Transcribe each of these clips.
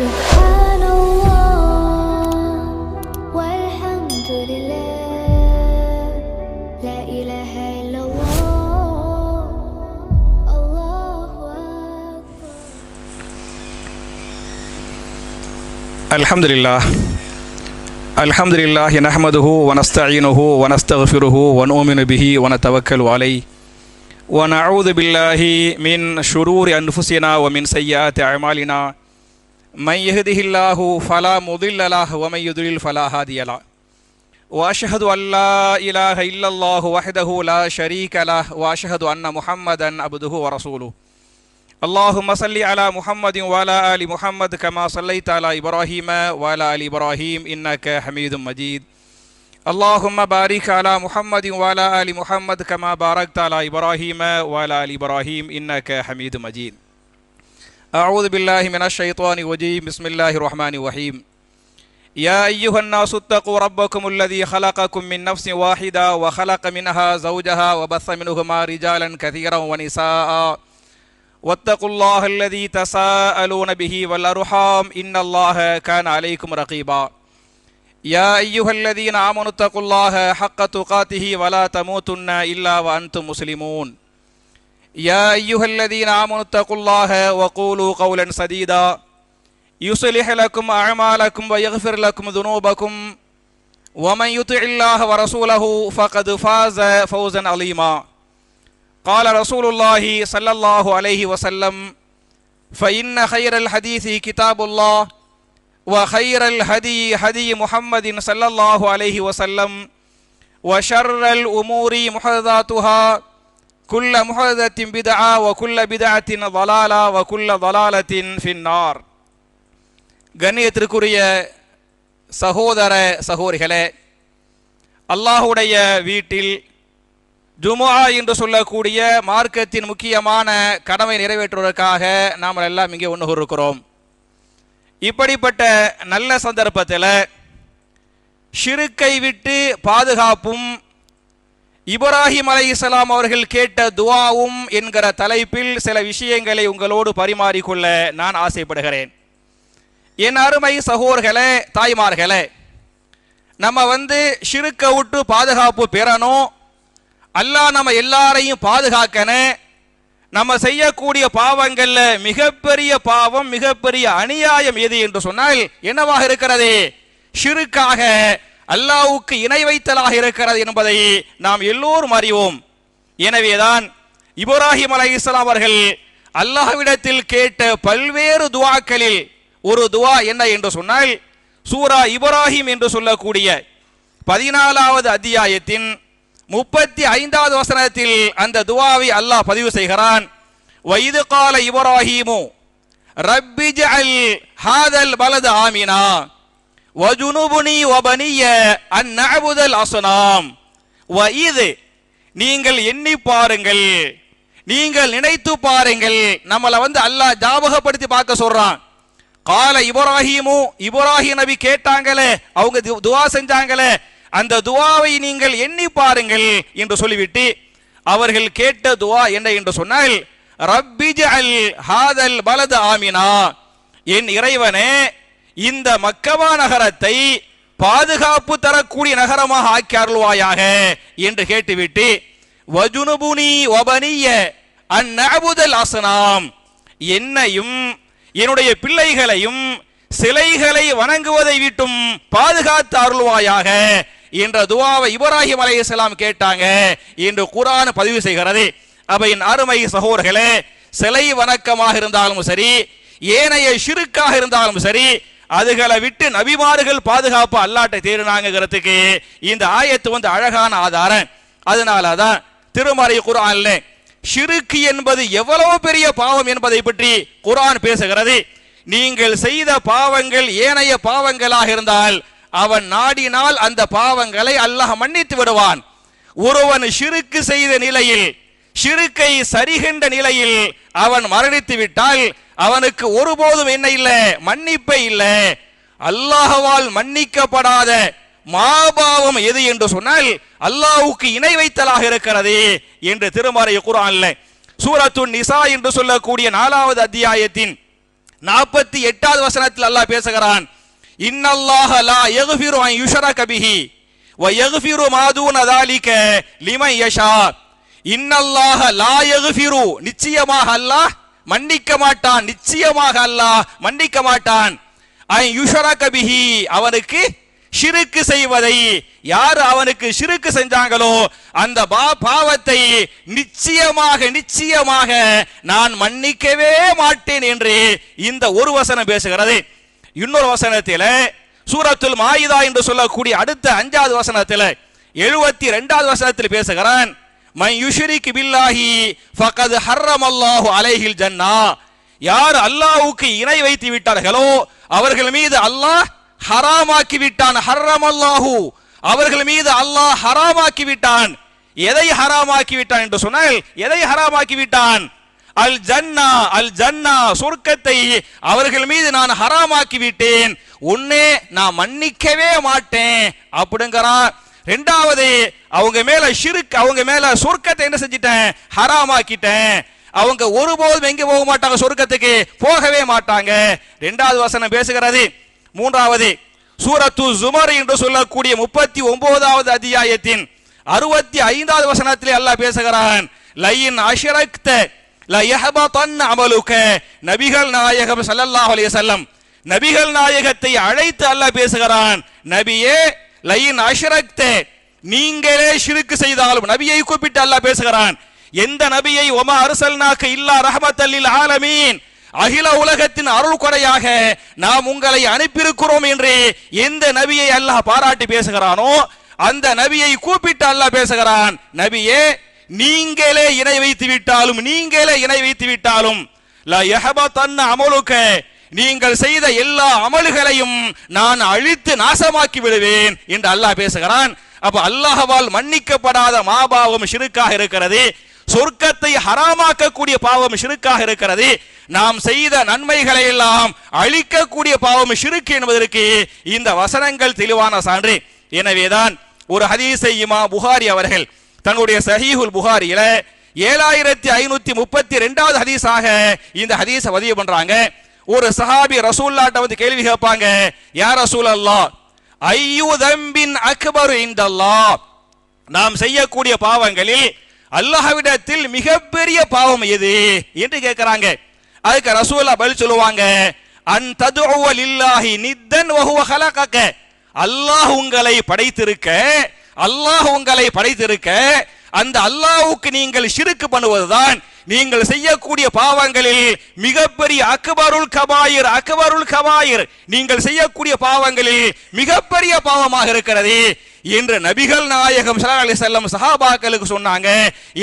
سبحان الله والحمد لله لا إله إلا الله الله أكبر الحمد لله نحمده ونستعينه ونستغفره ونؤمن به ونتوكل عليه ونعوذ بالله من شرور أنفسنا ومن سيئات أعمالنا من يهده الله فلا مضل له ومن يضلل فلا هادي له وأشهد أن لا إله إلا الله وحده لا شريك له وأشهد أن محمدا عبده ورسوله اللهم صل على محمد وعلى آل محمد كما صليت على إبراهيم وعلى آل إبراهيم إنك حميد مجيد اللهم بارك على محمد وعلى آل محمد كما باركت على إبراهيم وعلى آل إبراهيم إنك حميد مجيد أعوذ بالله من الشيطان الرجيم بسم الله الرحمن الرحيم يا أيها الناس اتقوا ربكم الذي خلقكم من نفس واحدة وخلق منها زوجها وبث منهما رجالا كثيرا ونساء واتقوا الله الذي تساءلون به والأرحام إن الله كان عليكم رقيبا يا أيها الذين آمنوا اتقوا الله حق تقاته ولا تموتن إلا وأنتم مسلمون يا أيها الذين آمنوا اتقوا الله وقولوا قولا سديدا يصلح لكم أعمالكم ويغفر لكم ذنوبكم ومن يطع الله ورسوله فقد فاز فوزا عظيما قال رسول الله صلى الله عليه وسلم فإن خير الحديث كتاب الله وخير الهدي هدي محمد صلى الله عليه وسلم وشر الأمور محدثاتها كل محدثة بدعة وكل بدعة ضلالة وكل ضلالة في النار. கண்ணியத்திற்குரிய சகோதர சகோதரிகளே, அல்லாஹ்வுடைய வீட்டில் ஜுமுஆ என்று சொல்லக்கூடிய மார்க்கத்தின் முக்கியமான கடமை நிறைவேற்றுவதற்காக நாம் எல்லாம் இங்கே ஒன்று இருக்கிறோம். இப்படிப்பட்ட நல்ல சந்தர்ப்பத்தில் ஷிருக்கை விட்டு பாதுகாப்பும் இப்ராஹிம் அலைஹிஸ்ஸலாம் அவர்கள் கேட்ட துஆவும் என்கிற தலைப்பில் சில விஷயங்களை உங்களோடு பரிமாறிக்கொள்ள நான் ஆசைப்படுகிறேன். என் அருமை சகோதரர்களே, தாய்மார்களே, நம்ம ஷிருக்கை விட்டு பாதுகாப்பு பெறணும். அல்லாஹ் நம்ம எல்லாரையும் பாதுகாக்கணும். நம்ம செய்யக்கூடிய பாவங்கள்ல மிகப்பெரிய பாவம், மிகப்பெரிய அநியாயம் எது என்று சொன்னால் என்னவாக இருக்கிறது? ஷிருக்காக, அல்லாஹ்வுக்கு இணை வைத்தலாக இருக்கிறது என்பதை நாம் எல்லோரும் அறிவோம். எனவேதான் இப்ராஹிம் அலைஹிஸ்ஸலாம் அவர்கள் அல்லாஹ்விடத்தில் கேட்ட பல்வேறு துஆக்களில் ஒரு துஆ என்ன என்று சொன்னால், சூரா இப்ராஹிம் என்று சொல்லக்கூடிய 14வது அத்தியாயத்தின் 35வது வசனத்தில் அந்த துஆவை அல்லாஹ் பதிவு செய்கிறான். வைது கால இப்ராஹீமு ரப்பிஜ்அல் ஹாதல் பலத ஆமினா வஜுனுபுனி வபனிய அன் நஅபுதல் அஸ்னாம். வைது, நீங்கள் எண்ணி பாருங்கள், நீங்கள் நினைத்து பாருங்கள். நம்மளை அல்லாஹ் ஞாபகப்படுத்தி பார்க்க சொல்றான். கால இப்ராஹீமு, இப்ராஹிம் நபி கேட்டாங்களே, அவங்க துஆ செஞ்சாங்களே, அந்த துஆவை நீங்கள் எண்ணி பாருங்கள் என்று சொல்லிவிட்டு அவர்கள் கேட்ட துஆ என்ன என்று சொன்னால், ரப்பிஜ்அல் ஹாதல் பலத ஆமினா, என் இறைவனே இந்த மக்கமா நகரத்தை பாதுகாப்பு தரக்கூடிய நகரமாக ஆக்கி அருள்வாயாக என்று கேட்டுவிட்டு, வஜுனுபுனி வபனிய அன் நஅபுதல் அஸ்னாம், என்னையும் என்னுடைய பிள்ளைகளையும் சிலைகளை வணங்குவதை விட்டும் பாதுகாத்து அருள்வாயாக என்ற துஆவை இப்ராஹிம் அலைஹிஸ்ஸலாம் கேட்டாங்க என்று குர்ஆன் பதிவு செய்கிறது. அப்ப என் அருமை சகோதரர்களே, சிலை வணக்கமாக இருந்தாலும் சரி, ஏனைய ஷிருக்காக இருந்தாலும் சரி, அதுகளை விட்டு நபிமார்கள் பாதுகாப்பு அல்லாஹ்ட்ட தேடினாங்கிறதுக்கு இந்த ஆயத்து அழகான ஆதாரம். அதனாலதான் திருமறை குர்ஆன்ல ஷிருக்கு என்பது எவ்வளவு பெரிய பாவம் என்பதை பற்றி குர்ஆன் பேசுகிறது. நீங்கள் செய்த பாவங்கள் ஏனைய பாவங்களாக இருந்தால் அவன் நாடினால் அந்த பாவங்களை அல்லாஹ் மன்னித்து விடுவான். ஒருவன் ஷிருக்கு செய்த நிலையில், ஷிருக்கை சரிகின்ற நிலையில் அவன் மரணித்து விட்டால் அவனுக்கு ஒருபோதும் என்ன இல்லை? மன்னிப்பே இல்லை. அல்லாஹ்வால் மன்னிக்கப்படாத மாபாவம் எது என்று சொன்னால் அல்லாஹ்வுக்கு இணை வைத்தலாக இருக்கிறது என்று திருமறை குர்ஆன்ல சூரத்துன் நிசா என்று சொல்லக்கூடிய 4வது அத்தியாயத்தின் 48வது வசனத்தில் அல்லாஹ் பேசுகிறான், இன்னல்லாஹ லா யக்ஃபிரு அன் யுஷ்ரக பிஹி வ யக்ஃபிரு மா தூன ஸாலிக லிமன் யஷா. இன்னல்லாஹ லா யக்ஃபிரு, நிச்சயமாக அல்லாஹ் மன்னிக்க மாட்டான், நிச்சயமாக அல்லாஹ் மன்னிக்க மாட்டான். அன் யுஷ்ரக பிஹி, அவனுக்கு ஷிருக்கு செய்வதை, யார் அவனுக்கு ஷிருக்கு செஞ்சாங்களோ அந்த பாவத்தை நிச்சயமாக நிச்சயமாக நான் மன்னிக்கவே மாட்டேன் என்று இந்த ஒரு வசனம் பேசுகிறது. இன்னொரு வசனத்தில் சூரத்துல் மாயிதா என்று சொல்லக்கூடிய அடுத்த 5வது வசனத்தில் 72வது வசனத்தில் பேசுகிறான், மன் யுஷ்ரிக் பில்லாஹி ஃபகத் ஹர்ரமல்லாஹு அலைஹில் ஜன்னா. யார் அல்லாஹ்வுக்கு இணை வைத்து விட்டார்களோ அவர்கள் மீது அல்லாஹ் ஹராமாக்கி விட்டான். ஹர்ரமல்லாஹு, அவர்கள் மீது அல்லாஹ் ஹராமாக்கி விட்டான். எதை ஹராமாக்கி விட்டான் என்று சொன்னால், எதை ஹராமாக்கி விட்டான்? அல் ஜன்னா, அல் ஜன்னா, சொர்க்கத்தை அவர்கள் மீது நான் ஹராமாக்கி விட்டேன், உன்னே நான் மன்னிக்கவே மாட்டேன் அப்படிங்கிறான். ரெண்டாவது, அவங்க மேல ஷிர்க், அவங்க மேல சொர்க்கத்தை என்ன செஞ்சிட்டேன்? ஹராமாக்கிட்டேன். அவங்க ஒருபோதும் எங்க போக மாட்டாங்க, சொர்க்கத்துக்கு போகவே மாட்டாங்க. 2வது வசனம் பேசுகிறது. மூன்றாவது, சூரத்து ஜுமர் என்று சொல்லக்கூடிய 39வது அத்தியாயத்தின் 65வது வசனத்திலே அல்லாஹ் பேசுகிறான், லைன் அஷ்ரக்த லயஹபதன் அமலுக. நபிகள் நாயகம் ஸல்லல்லாஹு அலைஹி வஸல்லம், நபிகள் நாயகத்தை அழைத்து அல்லாஹ் பேசுகிறான், நபியே லைன் அஷ்ரக்த, நீங்களே ஷிர்க் செய்தாலும், நபியை கூப்பிட்டு அல்லாஹ் பேசுகிறான். எந்த நபியை? ஒமா அர்சல்னாக இல்லா ரஹ்மத்தல் லில் ஆலமீன், அகில உலகத்தின் அருள் கொடையாக நாம் உங்களை அனுப்பியிருக்கிறோம் என்று எந்த நபியை அல்லாஹ் பாராட்டி பேசுகிறானோ அந்த நபியை கூப்பிட்டு அல்லாஹ் பேசுகிறான், நபியே நீங்களே இணை வைத்து விட்டாலும், நீங்களே இணை வைத்து விட்டாலும் லா யஹபதன் அமலுக, நீங்கள் செய்த எல்லா அமல்களையும் நான் அழித்து நாசமாக்கி விடுவேன் என்று அல்லாஹ் பேசுகிறான். அப்ப அல்லாஹ்வால் மன்னிக்கப்படாத மாபாவம் ஷிர்க்காக இருக்கிறது. சொர்க்கத்தை ஹராமாக்கக்கூடிய பாவம் ஷிர்க்காக இருக்கிறது. நாம் செய்த நன்மைகளை எல்லாம் அழிக்கக்கூடிய பாவம் ஷிர்க் என்பதற்கு இந்த வசனங்கள் தெளிவான சான்று. எனவேதான் ஒரு ஹதீஸை இமாம் புகாரி அவர்கள் தன்னுடைய சஹீஹுல் புகாரியில 7532வது ஹதீஸாக இந்த ஹதீஸை பதிவு பண்றாங்க. ஒரு சஹாபி ரசூலுல்லாஹ்ட்ட வந்து கேள்வி கேட்பாங்க, யா ரசூலல்லாஹ் ஐயு தம்பின் அக்பரு இன்தல்லாஹ், நாம் செய்யக்கூடிய பாவங்களில் அல்லாஹ்விடத்தில் மிகப்பெரிய பாவம் எது என்று கேட்கிறாங்க. அதுக்கு ரசூலுல்லாஹ் பதில் சொல்லுவாங்க, அன் ததுஉ லில்லாஹி நித்தன் வ ஹுவ ஹலகக, அல்லாஹ் உங்களை படைத்திருக்க, அல்லாஹ் உங்களை படைத்திருக்க அந்த அல்லாஹ்வுக்கு நீங்கள் ஷிர்க் பண்ணுவதுதான் நீங்கள் செய்யக்கூடிய பாவங்களில் மிகப்பெரிய அக்பருல் கபாயிர், அக்பருல் கபாயிர், நீங்கள் செய்யக்கூடிய பாவங்களில் மிகப்பெரிய பாவமாக இருக்கிறது என்று நபிகள் நாயகம் ஸல்லல்லாஹு அலைஹி வஸல்லம் சஹாபாக்களுக்கு சொன்னாங்க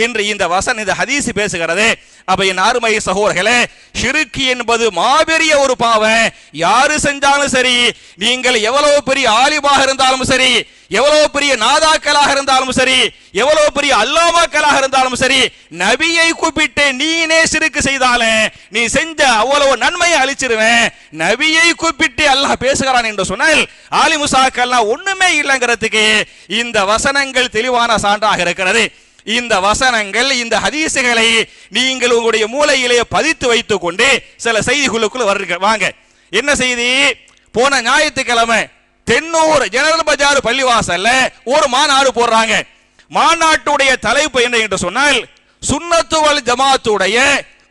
என்று இந்த வசனம், இந்த ஹதீஸ் பேசுகிறது. அப்ப என் அருமை சகோதரர்களே, ஷிர்க் என்பது மாபெரிய ஒரு பாவம். யாரு செஞ்சாலும் சரி, நீங்கள் எவ்வளவு பெரிய ஆலிமாக இருந்தாலும் சரி, எவ்வளவு பெரிய நாதாக்களாக இருந்தாலும் சரி, எவ்வளவு பெரிய அல்லாமாக்களாக இருந்தாலும் சரி, நபியை கூப்பிட்டு நீனே ஷிர்க் செய்தாலே நீ செஞ்ச அவ்வளவு நன்மையை அழிச்சிருவேன். நபியை கூப்பிட்டு அல்லாஹ் பேசுகிறான் என்று சொன்னால் ஆலிமுசாக்கெல்லாம் ஒண்ணுமே இல்லைங்கிறதுக்கு இந்த வசனங்கள் தெளிவான சான்றாக இருக்கிறது. இந்த வசனங்கள், இந்த ஹதீசுகளை நீங்கள் உங்களுடைய மூளையிலே பதித்து வைத்துக் கொண்டு சில செய்திகளுக்குள் வாங்க. என்ன செய்தி? போன ஞாயிற்றுக்கிழமை தென்னூர் ஜெனரல் பஜார் பள்ளிவாசல்ல ஒரு மாநாடு போடுறாங்க. மாநாட்டுடைய தலைப்பு என்ன என்று சொன்னால், சுன்னத்து வல் ஜமாத்துடைய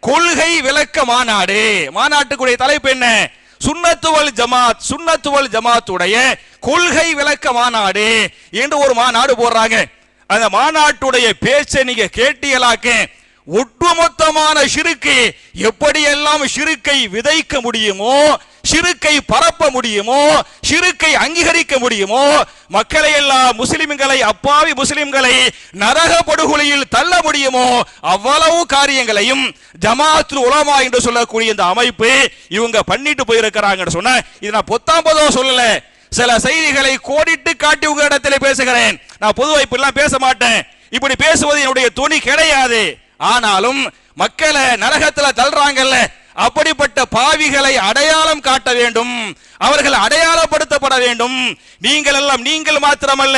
கொள்கை விளக்க மாநாடு. மாநாட்டுக்குடைய தலைப்பு என்ன? சுன்னத்து வல் ஜமாத், சுன்னத்து வல் ஜமாத்துடைய கொள்கை விளக்க மாநாடு என்று ஒரு மாநாடு போடுறாங்க. அந்த மாநாட்டுடைய பேச்சை நீங்க கேட்டீங்களாக்க, ஒட்டுமொத்தமான ஷிர்க், எப்படியெல்லாம் ஷிர்க்கை விதைக்க முடியுமோ, ஷிர்க்கை பரப்ப முடியுமோ, ஷிர்க்கை அங்கீகரிக்க முடியுமோ, மக்களை எல்லாம், முஸ்லிம்களை, அப்பாவி முஸ்லிம்களை நரக படுகொலையில் தள்ள முடியுமோ அவ்வளவு காரியங்களையும் ஜமாத்துல் உலமா என்று சொல்லக்கூடிய இந்த அமைப்பு இவங்க பண்ணிட்டு போயிருக்கிறாங்க. சொன்ன இது நான் பொத்தாம்பதோ சொல்லல, சில செய்திகளை கோடிட்டு காட்டி உங்க இடத்துல பேசுகிறேன். நான் பொதுவாக இப்படிலாம் பேச மாட்டேன், இப்படி பேசுவது என்னுடைய துணி கிடையாது. ஆனாலும் மக்களை நரகத்துல தள்ளுறாங்கல்ல, அப்படிப்பட்ட பாவிகளை அடையாளம் காட்ட வேண்டும், அவர்கள் அடையாளப்படுத்தப்பட வேண்டும். நீங்கள் எல்லாம், நீங்கள் மாத்திரமல்ல,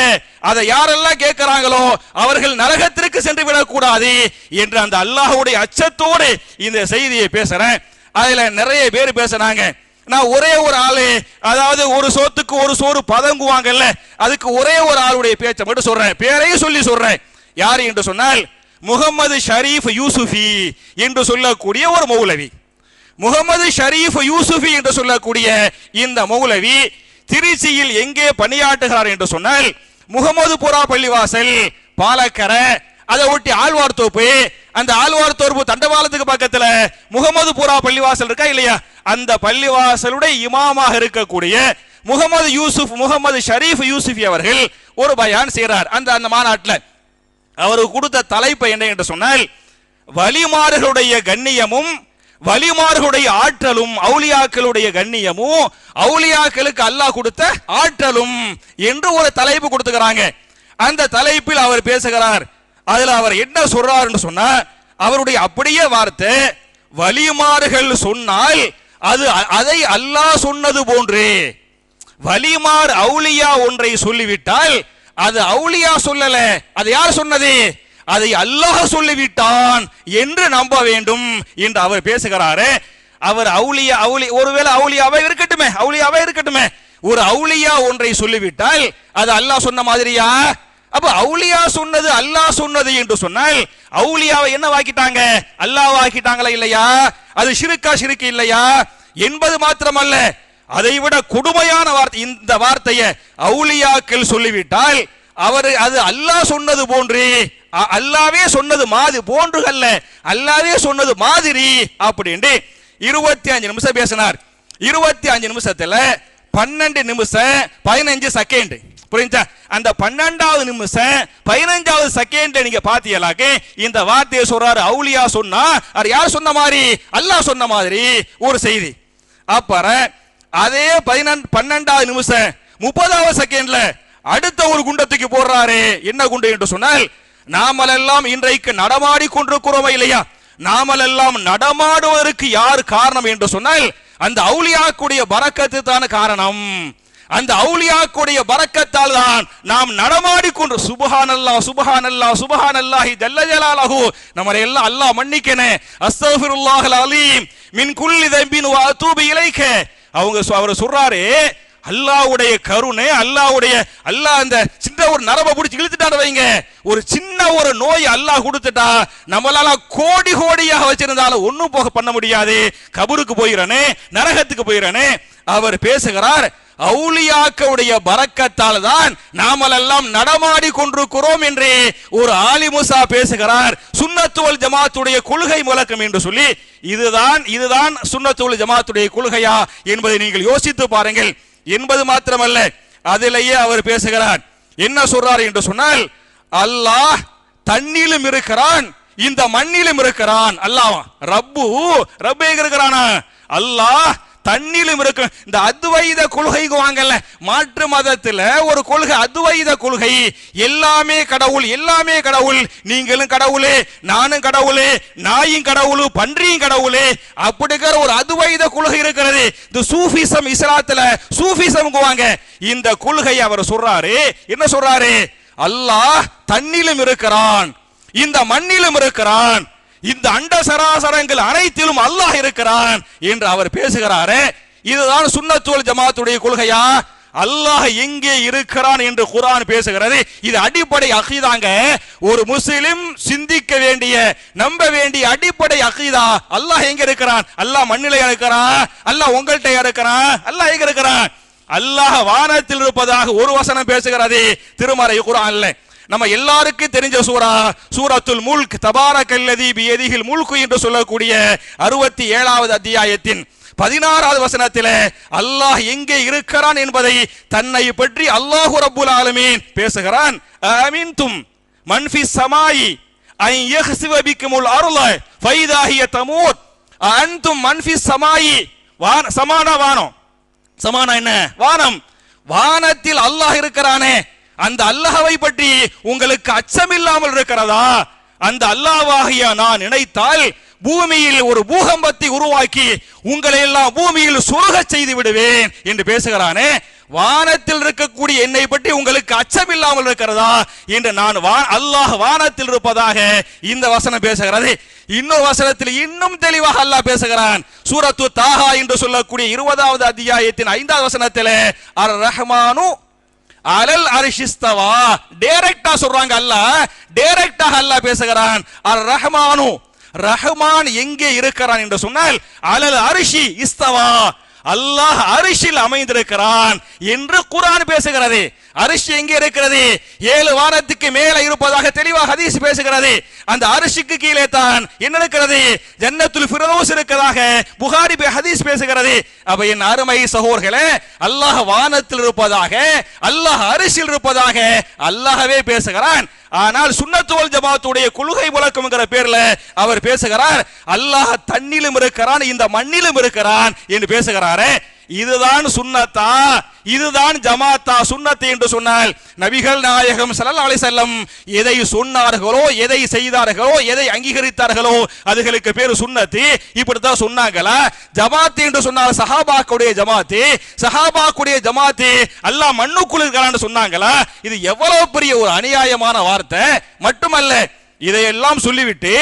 அதை யாரெல்லாம் கேட்கிறாங்களோ அவர்கள் நரகத்திற்கு சென்று விடக்கூடாது என்று அந்த அல்லாஹ்வுடைய அச்சத்தோடு இந்த செய்தியை பேசுறேன். அதுல நிறைய பேர் பேசுனாங்க. நான் ஒரே ஒரு ஆளு, அதாவது ஒரு சோத்துக்கு ஒரு சோறு பதங்குவாங்கல்ல, அதுக்கு ஒரே ஒரு ஆளுடைய பேச்சை மட்டும் சொல்றேன், பேரையும் சொல்லி சொல்றேன். யார் என்று சொன்னால் முகமது ஷரீஃப் யூசுஃபி என்று சொல்லக்கூடிய ஒரு மௌலவி. முகமது ஷரீஃப் யூசுஃபி என்று சொல்லக்கூடிய இந்த மௌலவி திருச்சியில் எங்கே பணியாற்றுகிறார் என்று சொன்னால் முகமதுபுரா பள்ளிவாசல், பாலக்கரை, அதை ஒட்டி ஆழ்வார்தோப்பு, அந்த ஆழ்வார்தோப்பு தண்டவாளத்துக்கு பக்கத்துல முகமதுபுரா பள்ளிவாசல் இருக்கா இல்லையா, அந்த பள்ளிவாசலுடைய இமாமாக இருக்கக்கூடிய முகமது ஷரீஃப் யூசுஃபி அவர்கள் ஒரு பயான் செய்கிறார். அந்த மாநாட்டில் அவருக்கு கொடுத்த தலைப்பு என்ன என்று சொன்னால் வலிமார்களுடைய கண்ணியமும் வலிமார்களுடைய ஆற்றலும் அவுலியாக்களுடைய கண்ணியமும் அவுலியாக்களுக்கு அல்லாஹ் கொடுத்த ஆற்றலும் என்று ஒரு தலைப்பு கொடுத்துக்கிறாங்க. அந்த தலைப்பில் அவர் பேசுகிறார். அதுல அவர் என்ன சொல்றாருன்னு சொன்னா, அவருடைய அப்படியே வார்த்தை, வலிமார்கள் சொன்னால் அது அதை அல்லாஹ் சொன்னது போன்று, வலிமார் அவுலியா ஒன்றை சொல்லிவிட்டால் அது அவுலியா சொல்லல, அது யார் சொன்னது, அதை அல்லாஹ் சொல்லிவிட்டான் என்று நம்ப வேண்டும் என்று அவர் பேசுகிறாரு. அவர் ஒருவேளை அவுலியாவே இருக்கட்டுமே, ஒரு அவுலியா ஒன்றை சொல்லிவிட்டால் அது அல்லாஹ் சொன்ன மாதிரியா? அப்ப அவுலியா சொன்னது அல்லாஹ் சொன்னது என்று சொன்னால் அவுலியாவை என்ன வாக்கிட்டாங்க, அல்லாஹ் வாக்கிட்டாங்களா இல்லையா? அது ஷிருக்கு இல்லையா என்பது மாத்திரமல்ல, அதை விட கொடுமையான வார்த்தை, இந்த வார்த்தையை அவுலியாக்கள் சொல்லிவிட்டால் அது அல்லாஹ் சொன்னது போன்று, அல்லாவே சொன்னது மாதிரி போன்று அல்ல, அல்லாவே சொன்னது மாதிரி அப்படின்னு 25 நிமிஷம் பேசினார். 25 நிமிஷத்துல 12 நிமிஷம் 15 செகண்ட், புரிஞ்சா? அந்த 12வது நிமிஷம் 15வது செகண்ட் நீங்க பாத்தீங்களாக்க இந்த வார்த்தையை சொல்றாரு, அவுலியா சொன்னா அது யார் சொன்ன மாதிரி, அல்லாஹ் சொன்ன மாதிரி ஒரு செய்தி. அப்புறம் அதே 12வது நிமிஷம் 30வது செகண்ட்ல அடுத்த ஒரு குண்டத்துக்கு போடுறாரு. என்ன குண்டு என்று சொன்னால், நாமலெல்லாம் இன்றைக்கு நடமாடி கொண்டிருக்கிறோமா இல்லையா, நாமலெல்லாம் நடமாடுவதற்கு யார் காரணம் என்று சொன்னால் அந்த அவுலியாக்குடைய பரக்கத்து தான் காரணம். அந்த அவுலியாக்குடைய பரக்கத்தால் தான் நாம் நடமாடிக்கொண்டு, சுப்ஹானல்லாஹ் சுப்ஹானல்லாஹ் சுப்ஹானல்லாஹி ஜல்ல ஜலாலஹு, நம்மளை எல்லாம் அல்லாஹ் மன்னிக்கனே, அஸ்தக்ஃபிருல்லாஹல் அலீம் மின் குல்லி தம்பின் வ அதூபு இலைக. அவர் சொல்றாரு, அல்லாஹ்வுடைய கருணை, அல்லாஹ் அந்த சின்ன ஒரு நரம்பை பிடிச்சி இழுத்துட்டாரு வைங்க, ஒரு சின்ன ஒரு நோய் அல்லாஹ் கொடுத்துட்டா நம்மளால கோடி கோடியாக வச்சிருந்தாலும் ஒன்னும் போக பண்ண முடியாது, கபருக்கு போயிடனே, நரகத்துக்கு போயிடனே. அவர் பேசுகிறார், அவுலியாக்களுடைய பரக்கத்தால் தான் நாமெல்லாம் நடமாடி கொண்டிருக்கிறோம் என்று ஒரு ஆலிமுசா பேசுகிறார். சுன்னத்து வல் ஜமாத்துடைய கொள்கை முழக்கம் என்று சொல்லி, இதுதான் சுன்னத்து வல் ஜமாத்துடைய கொள்கையா என்பதை நீங்கள் யோசித்து பாருங்கள் என்பது மாத்திரமல்ல, அதிலேயே அவர் பேசுகிறார். என்ன சொல்றார் என்று சொன்னால், அல்லாஹ் தண்ணிலும் இருக்கிறான், இந்த மண்ணிலும் இருக்கிறான். அல்லாஹ் ரப்பே இருக்கிறானா, அல்லாஹ் தண்ணிலும் இருக்கு. இந்த அத்வைத கொள்கை வாங்கல, மாற்று மதத்துல ஒரு கொள்கை அத்வைத கொள்கை, எல்லாமே கடவுள், எல்லாமே கடவுள், நீங்களும் கடவுளே, நானும் கடவுளே, நாயும் கடவுள், பன்றியும் கடவுளே, அப்படிங்கிற ஒரு அத்வைத கொள்கை இருக்கிறது. இந்த சூஃபிசம், இஸ்லாத்துல சூஃபிசம் வாங்க, இந்த கொள்கை அவர் சொல்றாரு. என்ன சொல்றாரு, அல்லாஹ் தண்ணிலும் இருக்கிறான், இந்த மண்ணிலும் இருக்கிறான், இந்த அண்ட சராசரங்கள் அனைத்திலும் அல்லாஹ் இருக்கிறான் என்று அவர் பேசுகிறாரே, இதுதான் சுன்னத்து வல் ஜமாத்துடைய கொள்கையா? அல்லாஹ் எங்கே இருக்கிறான் என்று குர்ஆன் பேசுகிறது. இது அடிப்படை அகீதாங்க. ஒரு முஸ்லிம் சிந்திக்க வேண்டிய, நம்ப வேண்டிய அடிப்படை அகீதா. அல்லாஹ் எங்க இருக்கிறான்? அல்லாஹ் மண்ணிலே இருக்கிறான், அல்லாஹ் உங்கள்கிட்ட இருக்கிறான், அல்லாஹ் எங்க இருக்கிறான்? அல்லாஹ் வானத்தில் இருப்பதாக ஒரு வசனம் பேசுகிறது திருமறை குர்ஆன்ல. நம்ம எல்லாருக்கும் தெரிஞ்ச சூரத்துல் முல்க், தபாரக்கல்லதி பியதிஹில் முல்க் என்று சொல்லக்கூடிய 67வது அத்தியாயத்தின் 16வது வசனத்திலே அல்லாஹ் எங்கே இருக்கிறான் என்பதை தன்னை பற்றி அல்லாஹ் ரப்புல் ஆலமீன் பேசுகிறான். ஆமின்தும் மன் ஃபிஸ் ஸமாயி அன் யக்ஸிவ பிக்குமுல் அர்ள ஃபைதா ஹிய தமூத் அன்தும் மன் ஃபிஸ் ஸமாயி. சமானா வானம், சமானா என்ன? வானம். வானத்தில் அல்லாஹ் இருக்கிறானே, அந்த அல்லாஹ்வை பற்றி உங்களுக்கு அச்சமில்லாமல் இருக்கிறதா? அந்த அல்லாஹ்வாகிய நான் நினைத்தால் பூமியில் ஒரு பூகம்பத்தை உருவாக்கி உங்களை எல்லாம் பூமியில் சுருக செய்து விடுவேன் என்று பேசுகிறானே. வானத்தில் இருக்கக்கூடிய என்னை பற்றி உங்களுக்கு அச்சம் இல்லாமல் இருக்கிறதா என்று நான் அல்லாஹ் வானத்தில் இருப்பதாக இந்த வசனம் பேசுகிறது. இன்னொரு வசனத்தில் இன்னும் தெளிவாக அல்லாஹ் பேசுகிறான். சூரத்து தாஹா என்று சொல்லக்கூடிய 20வது அத்தியாயத்தின் 5வது வசனத்தில் அர் ரஹ்மானு அலல் அரிஷிஸ்தவா, டைரக்டா சொல்றாங்க, அல்லாஹ் டைரக்டாக அல்லாஹ் பேசுகிறான். அர் ரஹ்மானு, ரஹ்மான் எங்கே இருக்கிறான் என்று சொன்னால் அலல் அரிஷி இஸ்தவா, அல்லாஹ் அரிஷில் அமைந்திருக்கிறான் என்று குர்ஆன் பேசுகிறது. அரிசி எங்கே இருக்கிறது? 7 வானத்துக்கு மேலே இருப்பதாக தெளிவாக ஹதீஸ் பேசுகிறது. அந்த அரிசிக்கு கீழே தான் என்ன இருக்கிறது? ஜன்னத்துல் ஃபிர்தௌஸ் இருக்கிறதாக புகாரி ஹதீஸ் பேசுகிறது. அப்ப என் அருமை சகோதரர்களே, அல்லாஹ் வானத்தில் இருப்பதாக, அல்லாஹ் அரிசியில் இருப்பதாக அல்லாஹ்வே பேசுகிறான். ஆனால் சுன்னத்து வல் ஜமாத்துடைய கொள்கை விளக்கம்ங்கிற பேர்ல அவர் பேசுகிறார் அல்லாஹ் தண்ணிலும் இருக்கிறான், இந்த மண்ணிலும் இருக்கிறான் என்று பேசுகிறாரே. இதுதான் சுன்னத்தா? இதுதான் ஜமாத்தா? சுன்னத்து என்று சொன்னால் நபிகள் நாயகம் ஸல்லல்லாஹு அலைஹி வஸல்லம் எதை சொன்னார்களோ, எதை செய்தார்களோ, எதை அங்கீகரித்தார்களோ அதுகளுக்கு பேரு சுன்னத்து. இப்படித்தான் சொன்னாங்களா? ஜமாத் என்று சொன்னால் சஹாபாக்களுடைய ஜமாத்து, சஹாபாக்களுடைய ஜமாத்து அல்லாஹ் மண்ணுக்குள் இருக்கிறான்னு சொன்னாங்களா? இது எவ்வளவு பெரிய ஒரு அநியாயமான வார்த்தை. மட்டுமல்ல, இதையெல்லாம் சொல்லிவிட்டு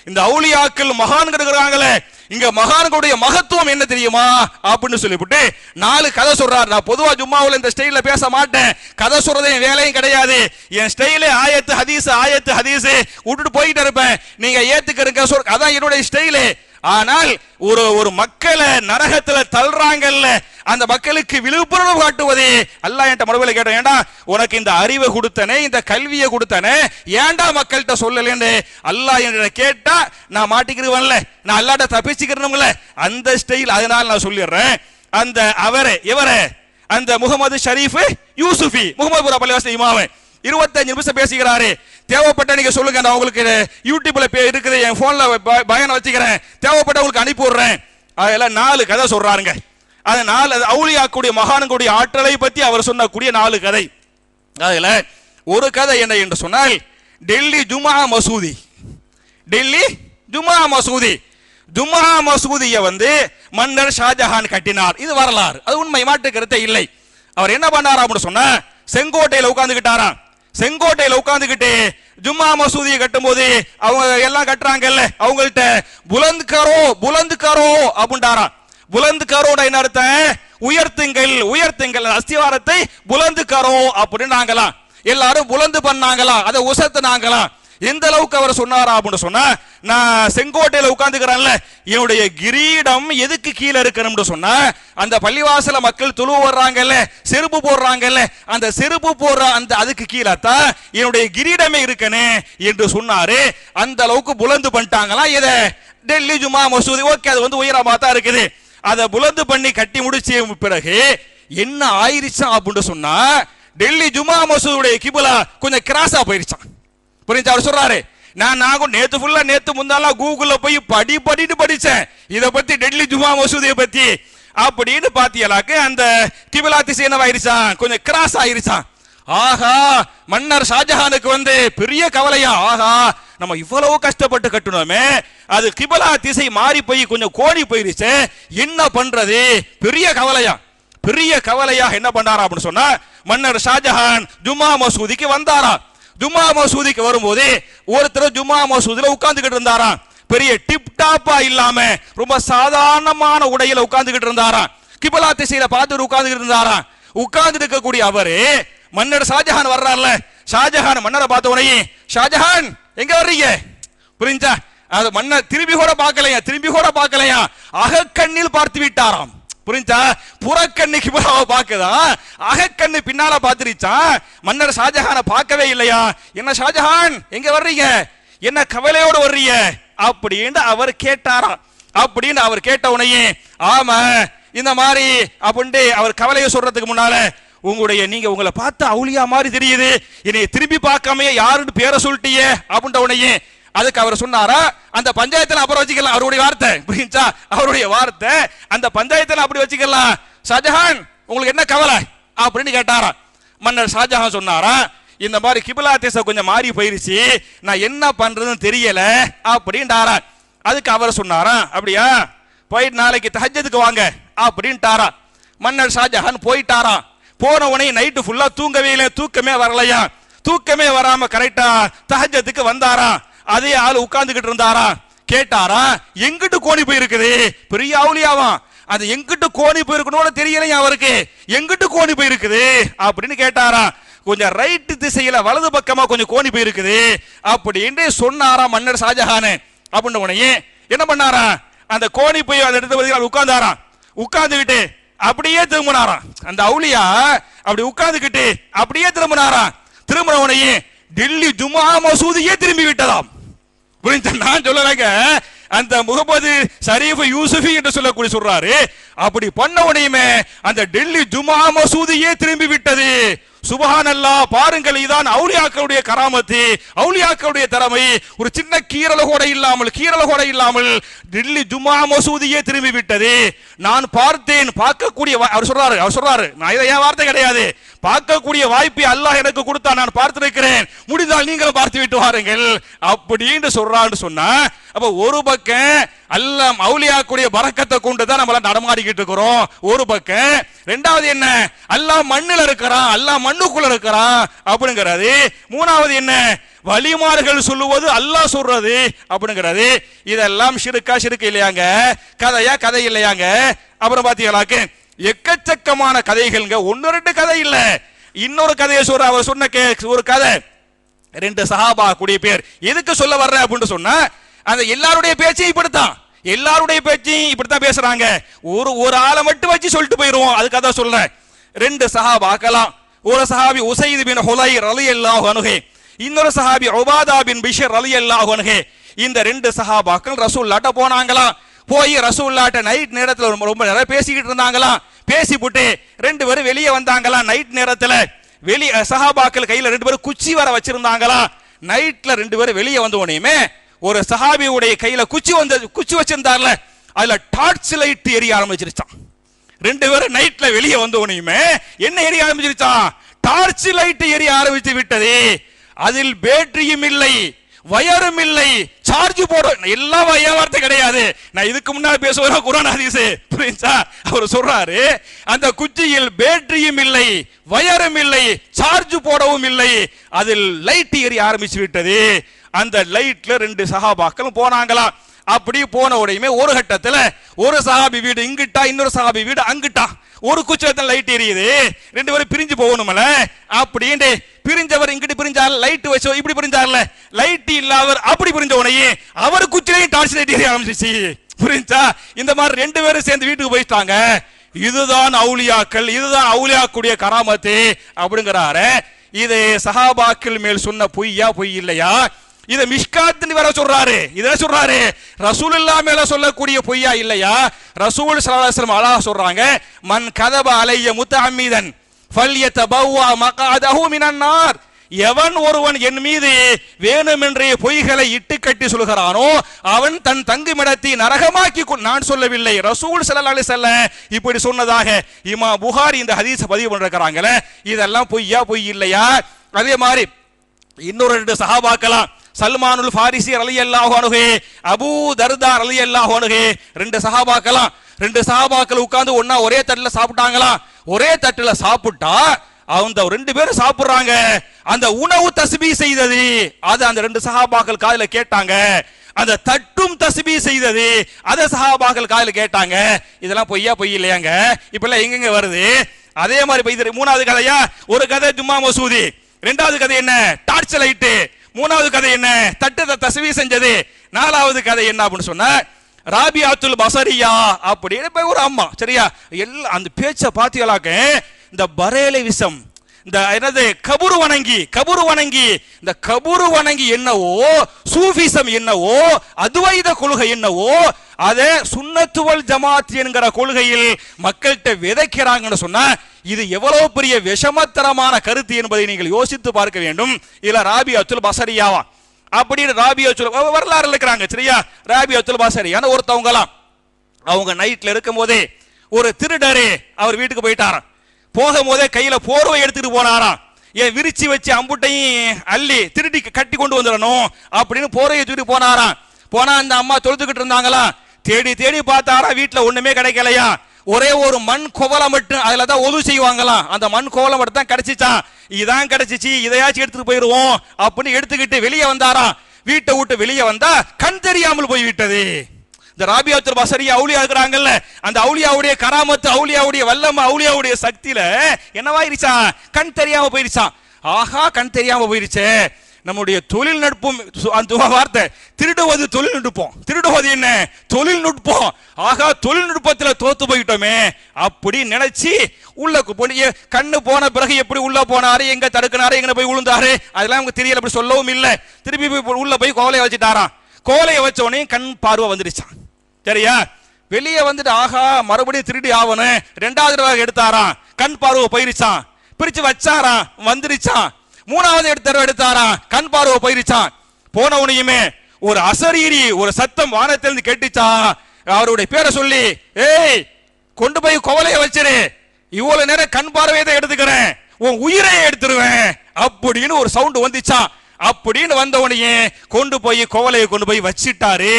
இந்த அவுலியாக்கள் மகான்கள் இருக்கிறாங்களே, இங்க மகான்களுடைய மகத்துவம் என்ன தெரியுமா அப்படின்னு சொல்லிவிட்டு 4 கதை சொல்றார். நான் பொதுவா ஜும்மாவுல இந்த ஸ்டைல்ல பேச மாட்டேன், கதை சொல்றது என் வேலையும் கிடையாது. என் ஸ்டைலே ஆயத்து ஹதீஸ் ஆயத்து ஹதீஸ் விட்டுட்டு போயிட்டு இருப்பேன். நீங்க ஏத்துக்கிறீங்க, அதான் என்னுடைய ஸ்டைலு. ஆனால் ஒரு மக்களை நரகத்துல தள்ளுறாங்கல்ல, அந்த மக்களுக்கு விழிப்புணர்வு காட்டுவது. அல்லாஹ் என்கிட்ட மறுபடியும் கேட்டேன், ஏண்டா உனக்கு இந்த அறிவை கொடுத்தனே, இந்த கல்வியை கொடுத்தனே, ஏண்டா மக்கள்கிட்ட சொல்லலன்னு அல்லாஹ் என்கிட்ட கேட்டா நான் மாட்டிக்கிறவன்ல, நான் அல்லாட்ட தப்பிச்சுக்கிறேன்ல, அந்த ஸ்டைல். அதனால நான் சொல்லிடுறேன், அந்த இவரே அந்த முகமது ஷரீஃப் யூசுஃபி, முகமது பள்ளிவாசல் இமாம் 25 நிமிஷம் பேசிக்கிறாரு. தேவைப்பட்ட நீங்க சொல்லுங்க, நான் உங்களுக்கு யூடியூப்ல இருக்குது, என் போன்ல பயன் வச்சுக்கிறேன், தேவைப்பட்ட உங்களுக்கு அனுப்பி விடுறேன். அதெல்லாம் 4 கதை சொல்றாருங்க. அது 4 அவுலியாக்குடைய மகான்களுடைய ஆற்றலை பத்தி அவர் சொன்னக்கூடிய 4 கதை. அதுல ஒரு கதை என்ன என்று சொன்னால், டெல்லி ஜுமா மசூதி, டெல்லி ஜுமா மசூதி, ஜுமா மசூதியை மன்னர் ஷாஜஹான் கட்டினார். இது வரலாறு, அது உண்மை, மாற்று கருத்தே இல்லை. அவர் என்ன பண்ணாரா அப்படின்னு சொன்னா, செங்கோட்டையில உட்கார்ந்துகிட்டாராம். செங்கோட்டையில உட்கார்ந்துகிட்டு ஜும்மா மசூதியை கட்டும் போது அவங்க எல்லாம் கட்டுறாங்கல்ல, அவங்கள்ட்ட புலந்து கரோ அப்படின்றாராம். புலந்து கரோட என்ன அர்த்தம்? உயர்த்துங்கள், உயர்த்துங்கள், அஸ்திவாரத்தை புலந்து கரோ அப்படின்னாங்களாம். எல்லாரும் புலந்து பண்ணாங்களாம், அதை உசத்துனாங்களாம். எந்த அளவுக்கு அவர் சொன்னாரா அப்படின்னு சொன்னா, நான் செங்கோட்டையில உட்கார்ந்துக்கிறேன்ல, என்னுடைய கிரீடம் எதுக்கு கீழே இருக்கணும்னு சொன்னா, அந்த பள்ளிவாசல மக்கள் துளு வர்றாங்கல்ல, செருப்பு போடுறாங்கல்ல, அந்த செருப்பு போடுற அந்த அதுக்கு கீழே தான் என்னுடைய கிரீடமே இருக்கனே என்று சொன்னாரு. அந்த அளவுக்கு புலந்து பண்ணிட்டாங்களாம். இதை டெல்லி ஜுமா மசூதி, ஓகே, அது உயரமா தான் இருக்குது. அதை புலந்து பண்ணி கட்டி முடிச்ச பிறகு என்ன ஆயிருச்சா அப்படின்னு சொன்னா, டெல்லி ஜுமா மசூதியுடைய கிபிலா கொஞ்சம் கிராஸா போயிருச்சான். புரிஞ்சா? அவர் சொல்றாரு, நான் நேத்து முந்தாலாம் கூகுள்ல போய் படிச்சேன் இதை பத்தி, டெல்லி ஜுமா மசூதியை பத்தி. அப்படின்னு பாத்தியலாக்கு அந்த கிபிலா திசை என்னவாயிருச்சான், கொஞ்சம் கிராஸ் ஆயிருச்சான். ஆஹா, மன்னர் ஷாஜஹானுக்கு பெரிய கவலையா, ஆஹா நம்ம இவ்வளவு கஷ்டப்பட்டு கட்டணுமே, அது கிபிலா திசை மாறி போய் கொஞ்சம் கோணி போயிருச்சு, என்ன பண்றது, பெரிய கவலையா. பெரிய கவலையா என்ன பண்ணாரா அப்படின்னு சொன்னா, மன்னர் ஷாஜஹான் ஜுமா மசூதிக்கு வந்தாரா. ஜும்மா மசூதிக்கு வரும்போது ஒருத்தர் ஜும்மா மசூதியில உட்கார்ந்துகிட்டு இருந்தாராம். பெரிய டிப் டாப்பா இல்லாம ரொம்ப சாதாரணமான உடையில உட்கார்ந்துகிட்டு இருந்தாராம். கிபிலா திசையில பார்த்து உட்கார்ந்துகிட்டு இருந்தாராம். உட்கார்ந்து இருக்கக்கூடிய அவரு மன்னர் ஷாஜஹான் வர்றாருல, ஷாஜஹான் மன்னரை பார்த்த உடனே, ஷாஜஹான் எங்க வர்றீங்க? புரிஞ்சா? அது மன்னர் திரும்பி கூட பார்க்கலையா, அகக்கண்ணில் பார்த்து விட்டாராம். புரிஞ்சா? புறக்கண்ணு கிபிலாவை பார்க்குதா, அகக்கண்ணு பின்னால பார்த்துருச்சான். மன்னர் ஷாஜஹானை பார்க்கவே இல்லையா. என்ன ஷாஜஹான் எங்க வர்றீங்க, என்ன கவலையோடு வர்றீங்க அப்படின்னு அவர் கேட்டாராம். அப்படின்னு அவர் கேட்ட உடனே, ஆமா இந்த மாதிரி அப்படின்ட்டு அவர் கவலையை சொல்றதுக்கு முன்னால, நீங்க உங்களை பார்த்து அவுலியா மாதிரி தெரியுது, என்னை திரும்பி பார்க்காம யாருன்னு பேரை சொல்லிட்டியே அப்படின்ற உடனே அதுக்கு அவர் சொன்னாரா, அந்த பஞ்சாயத்துல அப்புறம் வச்சுக்கலாம். அவருடைய வார்த்தை புரிஞ்சா, அவருடைய வார்த்தை, அந்த பஞ்சாயத்துல அப்படி வச்சுக்கலாம். ஷாஜஹான் உங்களுக்கு என்ன கவலை அப்படின்னு கேட்டாரா. மன்னர் ஷாஜஹான் சொன்னாரா, இந்த மாதிரி கிபிலா திசை கொஞ்சம் மாறி போயிருச்சு, நான் என்ன பண்றதுன்னு தெரியல அப்படின்ட்டாரா. அதுக்கு அவர் சொன்னாரா, அப்படியா போயிட்டு நாளைக்கு தஹஜ்ஜுதுக்கு வாங்க அப்படின்ட்டாரா. மன்னர் ஷாஜஹான் போயிட்டாரா. போனவனே நைட்டு ஃபுல்லா தூங்கவே இல்லை, தூக்கமே வரலையா. தூக்கமே வராம கரெக்டா தஹஜ்ஜத்துக்கு வந்தாரா. அதே ஆள் உட்கார்ந்துகிட்டு இருந்தாரா. கேட்டாரா, எங்கிட்டு கோணி போயிருக்குது? பெரிய அவுலியாவா, அது எங்கிட்டு கோணி போயிருக்கணும்னு தெரியலையா அவருக்கு. எங்கிட்டு கோணி போயிருக்குது அப்படின்னு கேட்டாரா. கொஞ்சம் ரைட்டு திசையில வலது பக்கமா கொஞ்சம் கோணி போயிருக்குது அப்படின்னு சொன்னாரா மன்னர் ஷாஜஹான். அப்படின்னு உடனே என்ன பண்ணாரா, அந்த கோணி போய் அந்த இடத்துல உட்கார்ந்தாராம். உட்கார்ந்துகிட்டு அப்படியே திரும்பினாராம். அந்த அவுலியா அப்படி உட்கார்ந்துகிட்டு அப்படியே திரும்பினாராம். திரும்பின உடனே டெல்லி ஜும்மா மசூதியே திரும்பி விட்டதாம். நான் சொல்லலைங்க, அந்த முகமது ஷரீஃப் யூசுஃபி என்று சொல்லக்கூடிய சொல்றாரு. அப்படி பண்ண உடனே அந்த டெல்லி ஜும்மா மசூதியே திரும்பி விட்டது. சுபஹானல்லாஹ், பாருங்கள், இதான் அவுலியாக்களுடைய கராமத்து, அவுலியாக்களுடைய திறமை. ஒரு சின்ன கீரல கூட இல்லாமல் டெல்லி ஜும்மா மசூதியே திரும்பி விட்டது. நான் பார்த்தேன், பார்க்கக்கூடிய அவர் சொல்றாரு, நான் இதை என் வார்த்தை கிடையாது, பார்க்கக்கூடிய வாய்ப்பை அல்லாஹ் எனக்கு கொடுத்தா, நான் பார்த்திருக்கிறேன், முடிந்தால் நீங்களும் பார்த்து விட்டு வாருங்கள் அப்படின்னு சொல்றான்னு சொன்னா, அப்ப ஒரு பக்கம் அல்லாஹ் அவுலியாக்குடைய பரக்கத்தை கொண்டு தான் நம்ம நடமாடிக்கிட்டு இருக்கிறோம் ஒரு பக்கம். ரெண்டாவது என்ன, அல்லாஹ் மண்ணில் இருக்கிறான், அல்லாஹ் மண்ணுக்குள்ள இருக்கிறான் அப்படிங்கிறது. மூணாவது என்ன, வலிமார்கள் சொல்லுவது அல்லாஹ் சொல்றது அப்படிங்கிறது. இதெல்லாம் ஷிருக்கு இல்லையாங்க, கதை இல்லையாங்க. அப்புறம் பாத்தீங்களாக்க எக்கச்சக்கமான கதைகள்ங்க, ஒன்னு ரெண்டு கதை இல்ல. இன்னொரு கதையை அவர் சொன்ன ஒரு கதை, 2 சஹாபா கூடிய பேர். எதுக்கு சொல்ல வர்ற அப்படின்னு சொன்னா, அந்த எல்லாருடைய பேச்சையும் இப்படித்தான், எல்லாருடைய பேச்சையும் இப்படித்தான் பேசுறாங்க. ஒரு ஆளை மட்டும் வச்சு சொல்லிட்டு போயிருவோம். அதுக்காக தான் சொல்றேன். 2 சஹாபாக்கலாம். ஒரு சஹாபி உசைத் பின் ஹுலைர் ரலியல்லாஹு அன்ஹு, இன்னொரு சஹாபி உபாதா பின் பிஷர் ரலியல்லாஹு அன்ஹு. இந்த 2 சஹாபாக்கள் ரசூலுல்லாஹ்ட்ட போனாங்களாம். போய் ரசூலுல்லாஹ்ட்ட நைட் நேரத்துல ரொம்ப நேரம் பேசிக்கிட்டு இருந்தாங்களாம். பேசிவிட்டு 2 பேரும் வெளியே வந்தாங்களாம். நைட் நேரத்துல சஹாபாக்கள் கையில 2 பேரும் குச்சி வர வச்சிருந்தாங்களா. நைட்ல 2 பேரும் வெளியே வந்த உடனே ஒரு சஹாபியுடைய கையில குச்சி வச்சிருந்தார்ல, அதுல டார்ச் லைட் எரிய ஆரம்பிச்சிருச்சான். 2 பேரும் நைட்ல வெளியே வந்த உடனே என்ன எரிய ஆரம்பிச்சிருச்சான், டார்ச் லைட் எரிய ஆரம்பித்து விட்டது. அதில் பேட்டரியும் இல்லை, வயரும் இல்லை, சார்ஜ் போட எல்லா வார்த்தை கிடையாது. நான் இதுக்கு முன்னாடி பேசுவேன் குர்ஆன் ஹதீஸ், புரியுதா? அவர் சொல்றாரு, அந்த குச்சியில் பேட்டரியும் இல்லை, வயரும் இல்லை, சார்ஜ் போடவும் இல்லை, அதில் லைட் எரிய ஆரம்பிச்சு விட்டது. அந்த லைட்ல 2 சஹாபாக்கள் போனாங்களாம். அப்படி போன உடனே ஒரு கட்டத்துல ஒரு சஹாபி வீடு இங்கிட்டா, இன்னொரு சஹாபி வீடு அங்கிட்டா. ஒரு குச்சத்துல லைட் எரியுது, 2 பேரும் பிரிஞ்சு போகணும்ல. அப்படின்னு பிரிஞ்சவர் இங்கிட்டு பிரிஞ்சார், லைட் வச்சு இப்படி பிரிஞ்சார்ல, லைட் இல்லாதவர் அப்படி பிரிஞ்ச உடனே அவர் குச்சிலையும் டார்ச் லைட் எரிய ஆரம்பிச்சிச்சு. புரிஞ்சா? இந்த மாதிரி 2 பேரும் சேர்ந்து வீட்டுக்கு போயிட்டாங்க. இதுதான் அவுலியாக்கள், இதுதான் அவுலியாக்குடைய கராமத்து அப்படிங்கிறாரு. இது சஹாபாக்கள் மேல் சொன்ன பொய் இல்லையா? இத மிஷ்காத்னு வேற சொல்றாரு. இத சொல்றாரு ரசூலுல்லாஹ் மேல சொல்லக்கூடிய பொய்யா இல்லையா? ரசூல் ஸல்லல்லாஹு அலைஹி வஸல்லம் அல்லாஹ் சொல்றாங்க, மன் கதப அலைய முத்தஅம்மிதன் ஃபல்யதபவ்வா மக்அதஹு மினன் நார். எவன் ஒருவன் என் மீது வேணுமென்றே பொய்களை இட்டு கட்டி சொல்கிறானோ அவன் தன் தங்குமிடத்தை நரகமாக்கி. நான் சொல்லவில்லை, ரசூல் ஸல்லல்லாஹு அலைஹி வஸல்லம் இப்படி சொன்னதாக இமாம் புகாரி இந்த ஹதீஸை பதிவு பண்றாங்களே. இதெல்லாம் பொய் இல்லையா? அதே மாதிரி இன்னொரு 2 சஹாபாக்கலாம், சல்மானுல் ஃபாரிசி ரலியல்லாஹு அன்ஹு, அபூ தர்தா ரலியல்லாஹு அன்ஹு. 2 சஹாபாக்கலாம். 2 சஹாபாக்கள் உட்கார்ந்து ஒண்ணா ஒரே தட்டுல சாப்பிட்டாங்களாம். ஒரே தட்டுல சாப்பிட்டா அந்த 2 பேரும் சாப்பிடுறாங்க, அந்த உணவு தஸ்பீஹ் செய்தது. அது அந்த 2 சஹாபாக்கள் காதுல கேட்டாங்க. அந்த தட்டும் தஸ்பீஹ் செய்தது, அத சஹாபாக்கள் காதுல கேட்டாங்க. இதெல்லாம் பொய் இல்லையாங்க? இப்ப எல்லாம் எங்கெங்க வருது? அதே மாதிரி இது 3வது கதையா? ஒரு கதை ஜும்மா மசூதி, 2வது கதை என்ன, டார்ச் லைட், 3வது கதை என்ன, தட்டு தஸ்பீஹ் செஞ்சது, 4வது கதை என்ன அப்படின்னு சொன்ன ராபியாத்துல் பஸரியா அப்படின்னு ஒரு அம்மா. சரியா? எல்லாம் அந்த பேச்ச பாத்தியலாக்க இந்த பரேலை விஷம், இந்த என்னது கபுரு வணங்கி இந்த கபுரு வணங்கி என்னவோ, சூஃபிசம் என்னவோ, அத்வைத கொள்கை என்னவோ, அதே சுன்னத்து வல் ஜமாத் என்கிற கொள்கையில் மக்கள்கிட்ட விதைக்கிறாங்கன்னு சொன்னா இது எவ்வளவு பெரிய விஷமத்தரமான கருத்து என்பதை நீங்கள் யோசித்து பார்க்க வேண்டும். இல்ல ராபியாத்துல் பஸரியாவா அப்படின்னு ராபியாத்துல் வரலாறு இருக்கிறாங்க. சரியா? ராபியாத்துல் பஸரியான ஒருத்தவங்கலாம், அவங்க நைட்ல இருக்கும் போதே ஒரு திருடரே அவர் வீட்டுக்கு போயிட்டாராம். போகும்போதே கையில போர்வை எடுத்துட்டு போனாராம். ஏன் விரிச்சு வச்சு அம்புட்டையும் அள்ளி திருடி கட்டி கொண்டு வந்துடணும் அப்படின்னு போர்வையை தூக்கிட்டு போனாராம். போனா அந்த அம்மா தொழுதுகிட்டு இருந்தாங்களா, தேடி பார்த்தாரா, வீட்டுல ஒண்ணுமே கிடைக்கலையா. ஒரே ஒரு மண் கோவலை மட்டும் அதுல தான் ஒது செய்வாங்களாம். அந்த மண் கோவலை மட்டும் தான் கிடைச்சிச்சான். இதான் கிடைச்சிச்சு, இதையாச்சும் எடுத்துட்டு போயிருவோம் அப்படின்னு எடுத்துக்கிட்டு வெளியே வந்தாராம். வீட்டை விட்டு வெளியே வந்தா கண் தெரியாமல் போய் விட்டது. இந்த ராபியாத்துல் பஸரியா அவுலியா இருக்கிறாங்கல்ல, அந்த அவுலியாவுடைய கராமத்து, அவுலியாவுடைய வல்லம, அவுலியாவுடைய சக்தியில என்னவாயிருச்சான், கண் தெரியாம போயிருச்சான். ஆஹா, கண் தெரியாம போயிருச்சே. நம்முடைய தொழில்நுட்பம், அந்த வார்த்தை திருடுவது தொழில்நுட்பம், திருடுவது என்ன தொழில்நுட்பம். ஆகா, தொழில்நுட்பத்தில் தோத்து போயிட்டோமே அப்படி நினைச்சு உள்ள கண்ணு போன பிறகு எப்படி உள்ள போனாரு, எங்க தடுக்கினாரு, எங்க போய் விழுந்தாரு, அதெல்லாம் அவங்க தெரியல, அப்படி சொல்லவும் இல்லை. திருப்பி உள்ள போய் கோலையை வச்சுட்டாராம். கோலையை வச்ச உடனே கண் பார்வை வந்துருச்சான். சரியா, வெளியே வந்துட்டு ஆகா மறுபடியும் திருடி ஆவணும், ரெண்டாவது தடவை எடுத்தாராம், கண் பார்வை போயிருச்சான். பிரிச்சு வச்சாராம், வந்துருச்சான். மூணாவது தடவை எடுத்தாராம், கண் பார்வை போயிருச்சான். போனவனையுமே ஒரு அசரீரி ஒரு சத்தம் வானத்திலிருந்து கேட்டுச்சான். அவருடைய பேரை சொல்லி, ஏய் கொண்டு போய் கோலையை வச்சிரு, இவ்வளவு நேரம் கண் பார்வையை தான் எடுத்துக்கிறேன், உன் உயிரை எடுத்துருவேன் அப்படின்னு ஒரு சவுண்ட் வந்துச்சான். அப்படின்னு வந்தவனையே கொண்டு போய் கோவலையை கொண்டு போய் வச்சிட்டாரு.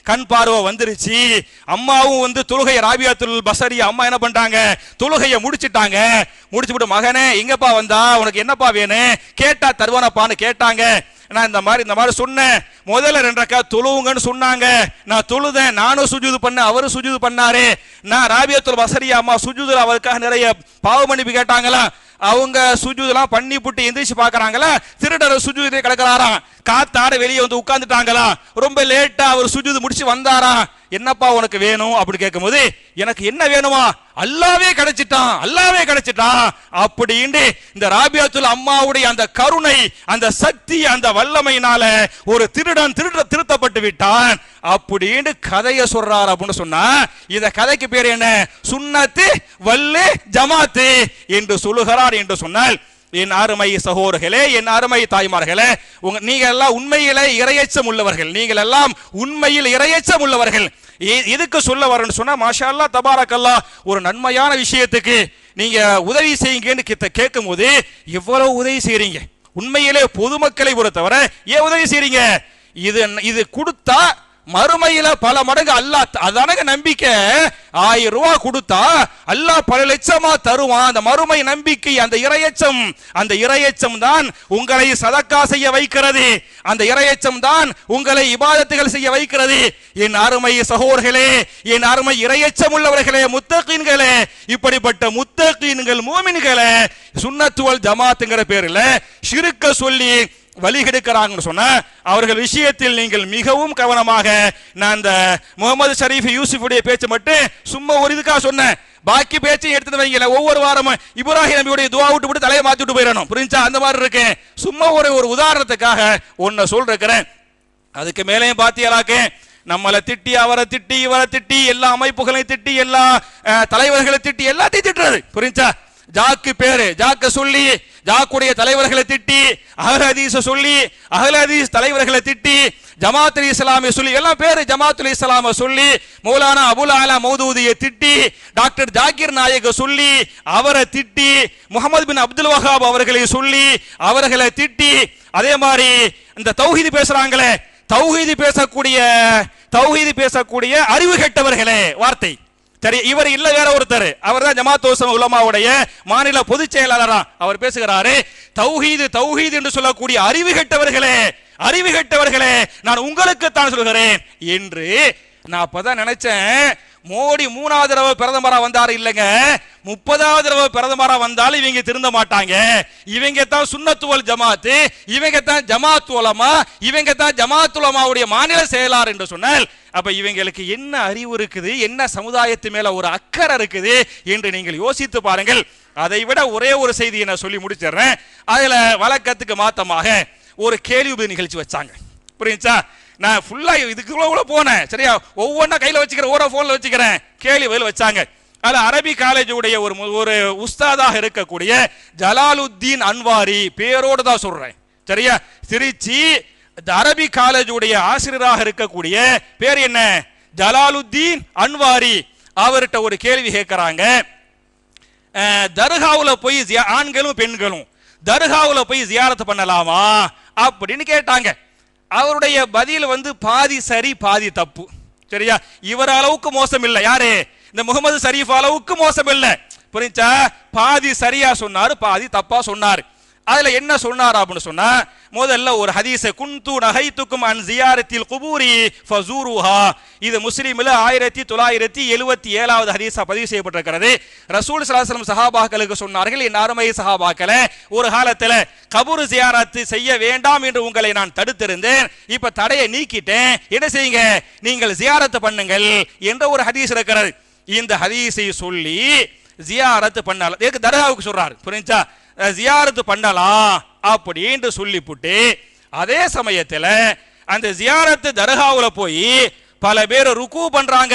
கண் பார்வை வந்துருச்சு. அம்மாவும் வந்து தொழுகை, ராபியாத்துல் பஸரியா அம்மா என்ன பண்றாங்க, தொழுகையை முடிச்சிட்டாங்க. முடிச்சுட்டு மகனே எங்கப்பா வந்தா, உனக்கு என்னப்பா வேணும் கேட்டா தருவானப்பான்னு கேட்டாங்க. நான் இந்த மாதிரி சொன்னேன். முதல்ல 2 ரக்காத் தொழுவுங்கன்னு சொன்னாங்க. நான் தொழுதேன், நானும் சுஜூது பண்ணேன், அவரும் சுஜூது பண்ணாரு. நான் ராபியாத்துல் பஸரியா அம்மா சுஜூதுல அவருக்காக நிறைய பாவ மன்னிப்பு கேட்டாங்களா, அவங்க சுஜூதெல்லாம் பண்ணி புட்டு எந்திரிச்சு பாக்குறாங்களா, திருடர் சுஜூதிலே கிடக்கிறாராம். காத்தாட வெளியே வந்து உட்கார்ந்துட்டாங்களா, ரொம்ப லேட்டா அவர் சுஜூது முடிச்சு வந்தாரா. என்னப்பா உனக்கு வேணும் அப்படி கேட்கும்போது, எனக்கு என்ன வேணுமா, அல்லாவே கிடைச்சிட்டான், அல்லாவே கிடைச்சிட்டான் அப்படின்னு இந்த ராபியாத்துல் அம்மாவுடைய அந்த கருணை, அந்த சக்தி, அந்த வல்லமையினால ஒரு திருடன் திருத்தப்பட்டு விட்டான் அப்படின்னு கதையை சொல்றார். அப்படின்னு சொன்னா இந்த கதைக்கு பேர் என்ன, சுன்னத்து வல்லு ஜமாத்து என்று சொல்லுகிறார். என்று சொன்னால் என் அருமை சகோதரர்களே, என் அருமை தாய்மார்களே, நீங்கள் எல்லாம் உண்மையிலே இறையச்சம் உள்ளவர்கள், நீங்கள் எல்லாம் உண்மையில் இறையச்சம் உள்ளவர்கள். எதுக்கு சொல்ல வரேன்னு சொன்னா, மாஷா அல்லாஹ் தபாரக் அல்லாஹ், ஒரு நன்மையான விஷயத்துக்கு நீங்க உதவி செய்யுங்கன்னு கேட்கும் போது எவ்வளவு உதவி செய்றீங்க. உண்மையிலே பொதுமக்களை பொறுத்தவரை ஏன் உதவி செய்றீங்க, இது கொடுத்தா மறுமையில பல மடங்கு அல்லாஹ், அதானங்க நம்பிக்கை. 1000 ரூபாய் கொடுத்தா அல்லாஹ் பல லட்சமா தருவான். அந்த மறுமை நம்பிக்கை, அந்த இறையச்சம் தான் உங்களை சதக்கா செய்ய வைக்கிறது. அந்த இறையச்சம் தான் உங்களை இபாதத்துகள் செய்ய வைக்கிறது. என் அருமை சகோதரர்களே, என் அருமை இறையச்சம் உள்ளவர்களே, முத்தகீன்களே, இப்படிப்பட்ட முத்தகீன்கள் மூமின்களே, சுன்னத்து வல் ஜமாத்துங்கிற பேர்ல ஷிர்க்க சொல்லி வழிகெடுக்கிறாங்கன்னு சொன்ன அவர்கள் விஷயத்தில் நீங்கள் மிகவும் கவனமாக. நான் இந்த முகமது ஷரீஃப் யூசுஃபுடைய பேச்சு மட்டும் சும்மா ஒரு இதுக்காக சொன்னேன், பாக்கி பேச்சையும் எடுத்துட்டு வைங்கல. ஒவ்வொரு வாரமும் இப்ராஹிம் நபியுடைய துஆ விட்டு தலையை மாத்தி விட்டு போயிடணும், புரிஞ்சா? அந்த மாதிரி இருக்கேன். சும்மா ஒரு உதாரணத்துக்காக ஒன்ன சொல்றேன். அதுக்கு மேலேயும் பாத்தியலாக்க நம்மளை திட்டி, அவரை திட்டி, இவரை திட்டி, எல்லா அமைப்புகளையும் திட்டி, எல்லா தலைவர்களை திட்டி, எல்லாத்தையும் திட்டுறது, புரிஞ்சா? ஜாக்கு பேரு ஜாக்க சொல்லி ஜாக்குடைய தலைவர்களை திட்டி, அஹ்ல ஹதீஸ் சொல்லி அஹ்ல ஹதீஸ் தலைவர்களை திட்டி, ஜமாத்துல் இஸ்லாமிய சொல்லி எல்லாம் பேரு ஜமாத்துல் இஸ்லாம சொல்லி, மௌலானா அபுல் ஆலா மௌதூதியை திட்டி, டாக்டர் ஜாகிர் நாயக சொல்லி அவரை திட்டி, முகமது பின் அப்துல் வஹாப் அவர்களை சொல்லி அவர்களை திட்டி, அதே மாதிரி இந்த தௌஹீத் பேசுறாங்களே, தௌஹீத் பேசக்கூடிய அறிவு கெட்டவர்களே வார்த்தை. சரி, இவர் இல்ல வேற ஒருத்தர், அவர் தான் ஜமாத் உலமாவுடைய மாநில பொதுச் செயலாளரா. அவர் பேசுகிறாரு, தௌஹீது என்று சொல்லக்கூடிய அறிவு கெட்டவர்களே, நான் உங்களுக்கு தான் சொல்கிறேன் என்று. நான் அப்பதான் நினைச்சேன், மோடி 3வது தடவை பிரதமரா வந்தாரு இல்லங்க, 30வது தடவை பிரதமரா வந்தாலும் இவங்க திருந்த மாட்டாங்க. இவங்க தான் சுன்னத்து வல் ஜமாத்து, இவங்க தான் ஜமாத் உலமா, இவங்க தான் ஜமாத் உலமாவுடைய மாநில செயலாளர் என்று சொன்னால், அப்ப இவங்களுக்கு என்ன அறிவு இருக்குது, என்ன சமுதாயத்து மேல ஒரு அக்கறை இருக்குது என்று நீங்கள் யோசித்து பாருங்கள். அதை விட ஒரே ஒரு செய்தியை நான் சொல்லி முடிச்சிடுறேன். அதுல வழக்கத்துக்கு மாத்தமாக ஒரு கேள்வி நிகழ்ச்சி வச்சாங்க, புரியுச்சா? நான் ஃபுல்லா இதுக்குள்ள போனேன், சரியா? ஒவ்வொன்றா கையில வச்சுக்கிறேன், ஒரு போன்ல வச்சுக்கிறேன். கேள்வி பதில் வச்சாங்க. அதுல அரபி காலேஜ் உடைய ஒரு உஸ்தாதாக இருக்கக்கூடிய ஜலாலுத்தீன் அன்வாரி பேரோடு தான் சொல்றேன், சரியா? திருச்சி அரபி காலேஜ் உடைய ஆசிரியராக இருக்கக்கூடிய பேர் என்ன, ஜலாலுத்தீன் அன்வாரி. அவர்கிட்ட ஒரு கேள்வி கேட்கிறாங்க, தர்காவுல போய் ஆண்களும் பெண்களும் தர்காவுல போய் ஜியாரத் பண்ணலாமா அப்படின்னு கேட்டாங்க. அவருடைய பதில் பாதி சரி பாதி தப்பு, சரியா? இவர் அளவுக்கு மோசம் இல்லை. யாரு? இந்த முகமது ஷரீஃப் அளவுக்கு மோசம் இல்லை. புரிஞ்சா? பாதி சரியா சொன்னாரு, பாதி தப்பா சொன்னார். அதுல என்ன சொன்னார் அப்படின்னு சொன்னா, முதல்ல ஒரு ஹதீஸ குன்து நஹைதுக்கும் அன் ஜியாரத்தில் குபூரி ஃபஸூருஹா, இது முஸ்லிம்ல 1977வது ஹதீஸா பதிவு செய்யப்பட்டிருக்கிறது. ரசூல் ஸல்லல்லாஹு அலைஹி வஸல்லம் சஹாபாக்களுக்கு சொன்னார்கள், என் அருமை சஹாபாக்களே, ஒரு காலத்துல கபூர் ஜியாரத் செய்ய வேண்டாம் என்று உங்களை நான் தடுத்திருந்தேன், இப்ப தடையை நீக்கிட்டேன், என்ன செய்யுங்க, நீங்கள் ஜியாரத் பண்ணுங்கள் என்ற ஒரு ஹதீஸ் இருக்கிறது. இந்த ஹதீஸை சொல்லி ஜியாரத் பண்ணலாம், இதுக்கு தர்காவுக்கு சொல்றாரு. புரிஞ்சா? ஜியாரத்து பண்ணலாம் அப்படின்னு சொல்லிப்புட்டு, அதே சமயத்துல அந்த ஜியாரத்து தர்காவுல போய் பல பேர் ருக்கு பண்றாங்க,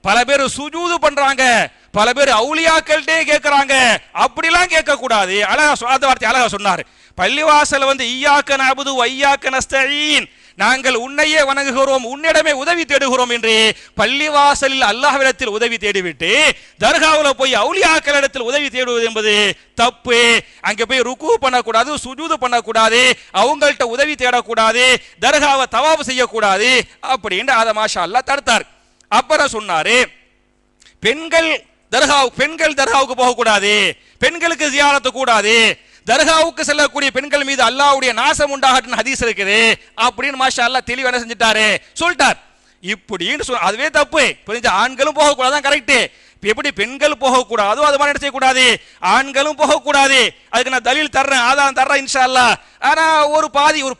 பல பேர் சுஜூது பண்றாங்க, பல பேர் அவுலியாக்கள்டே கேட்கறாங்க. அப்படிலாம் கேட்க கூடாது. அழகா அந்த வார்த்தை அழகா சொன்னார். பள்ளிவாசல் வந்து இய்யாக நஅபுது வ இய்யாக நஸ்தஈன், நாங்கள் உன்னையே வணங்குகிறோம், உன்னிடமே உதவி தேடுகிறோம் என்று பள்ளிவாசலில் அல்லாஹ்விடத்தில் உதவி தேடிவிட்டு தர்காவில் போய் அவுலியாக்களிடத்தில் உதவி தேடுவது என்பது தப்பு. அங்கே போய் ருக்கு பண்ணக்கூடாது, சுஜூது பண்ணக்கூடாது, அவங்கள்ட்ட உதவி தேடக்கூடாது, தர்காவை தவாஃப் செய்யக்கூடாது அப்படின்னு அதை மாஷா அல்லாஹ் தடுத்தார். அப்புறம் சொன்னாரு, பெண்கள் தர்காவுக்கு போகக்கூடாது, பெண்களுக்கு ஜியாரத்து கூடாது, தர்காவுக்கு செல்லக்கூடிய பெண்கள் மீது அல்லாஹ்வுடைய நாசம் உண்டாகட்டும் ஹதீஸ் இருக்குது அப்படின்னு மாஷா அல்லாஹ் தெளிவா என்ன செஞ்சிட்டாரு, சொல்லிட்டார். இப்படின்னு அதுவே தப்பு. புரிஞ்சா? ஆண்களும் போகக்கூடாதான் கரெக்ட். எப்படி பெண்கள் போகக்கூடாதோ அது மாதிரி செய்யக்கூடாது, ஆண்களும் போகக்கூடாது. அதுக்கு நான் தலீல் தர்றேன், ஆதாரம் தர்றேன் இன்ஷா அல்லாஹ். ஆனா ஒரு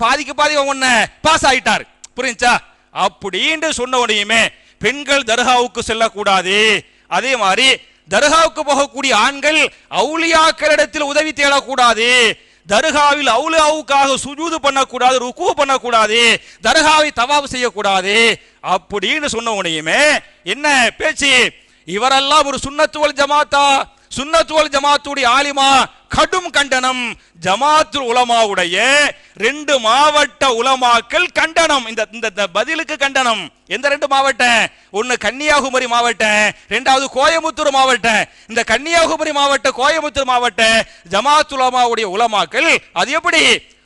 பாதிக்கு பாதி ஒன்ன பாஸ் ஆயிட்டார். புரிஞ்சா? அப்படின்னு சொன்ன உடனேயுமே பெண்கள் தர்காவுக்கு செல்லக்கூடாது, அதே மாதிரி தர்காவுக்கு போகக்கூடிய ஆண்கள் அவுலியாக்களிடத்தில் உதவி தேடக்கூடாது, தர்காவில் அவுலியாவுக்காக சுஜூது பண்ணக்கூடாது, ருக்கு பண்ணக்கூடாது, தர்காவை தவாஃப் செய்யக்கூடாது அப்படின்னு சொன்ன உடனேயுமே என்ன பேச்சு, இவரெல்லாம் ஒரு சுன்னத்து வல் ஜமாத்தா, சுன்னத்து வல் ஜமாத்துடைய ஆலிமா, கடும் கண்டனம். ஜமாத்துல் உலமாவுடைய 2 மாவட்ட உலமாக்கள் கண்டனம், இந்த பதிலுக்கு கண்டனம். எந்த 2 மாவட்டம்? ஒன்னு கன்னியாகுமரி மாவட்டம், 2வது கோயமுத்தூர் மாவட்டம். இந்த கன்னியாகுமரி மாவட்டம், கோயமுத்தூர் மாவட்டம் ஜமாத்துல் உலமாவுடைய உலமாக்கள் அது எப்படி,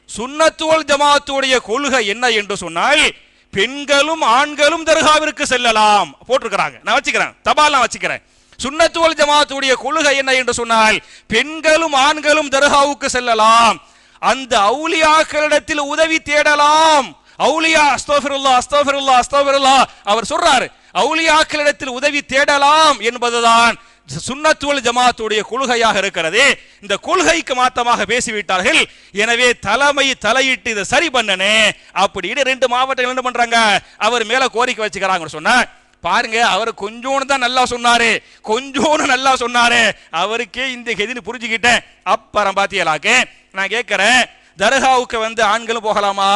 சுன்னத்து வல் ஜமாத்துடைய கொள்கை என்ன என்று சொன்னால், பெண்களும் ஆண்களும் தர்காவிற்கு செல்லலாம் போட்டிருக்கிறாங்க. நான் வச்சுக்கிறேன், தபால் நான் வச்சுக்கிறேன். சுன்னத்து வல் ஜமாத்துடைய கொள்கை என்ன என்று சொன்னால், பெண்களும் ஆண்களும் தர்காவுக்கு செல்லலாம், அந்த அவுலியாக்களிடத்தில் உதவி தேடலாம். அவுலியா அஸ்தக்ஃபிருல்லாஹ் அஸ்தக்ஃபிருல்லாஹ் அஸ்தக்ஃபிருல்லாஹ் அவர் சொல்றார், அவுலியாக்களிடத்தில் உதவி தேடலாம் என்பதுதான் சுன்னத்து வல் ஜமாத்துடைய கொள்கையாக இருக்கிறது. இந்த கொள்கைக்கு மாத்தமாக பேசிவிட்டார்கள். எனவே தலையிட்டு இதை சரி பண்ணனே அப்படின்னு 2 மாவட்டங்கள் என்ன பண்றாங்க, அவர் மேல கோரிக்கை வச்சுக்கிறாங்க. சொன்னா பாருங்க, அவர் கொஞ்சோன்னு தான் நல்லா சொன்னாரு, கொஞ்சோன்னு நல்லா சொன்னாரு, அவருக்கே இந்த கெதின்னு புரிஞ்சுக்கிட்டேன். அப்புறம் பாத்தியலாக்கு நான் கேட்கிறேன், தர்காவுக்கு வந்து ஆண்களும் போகலாமா?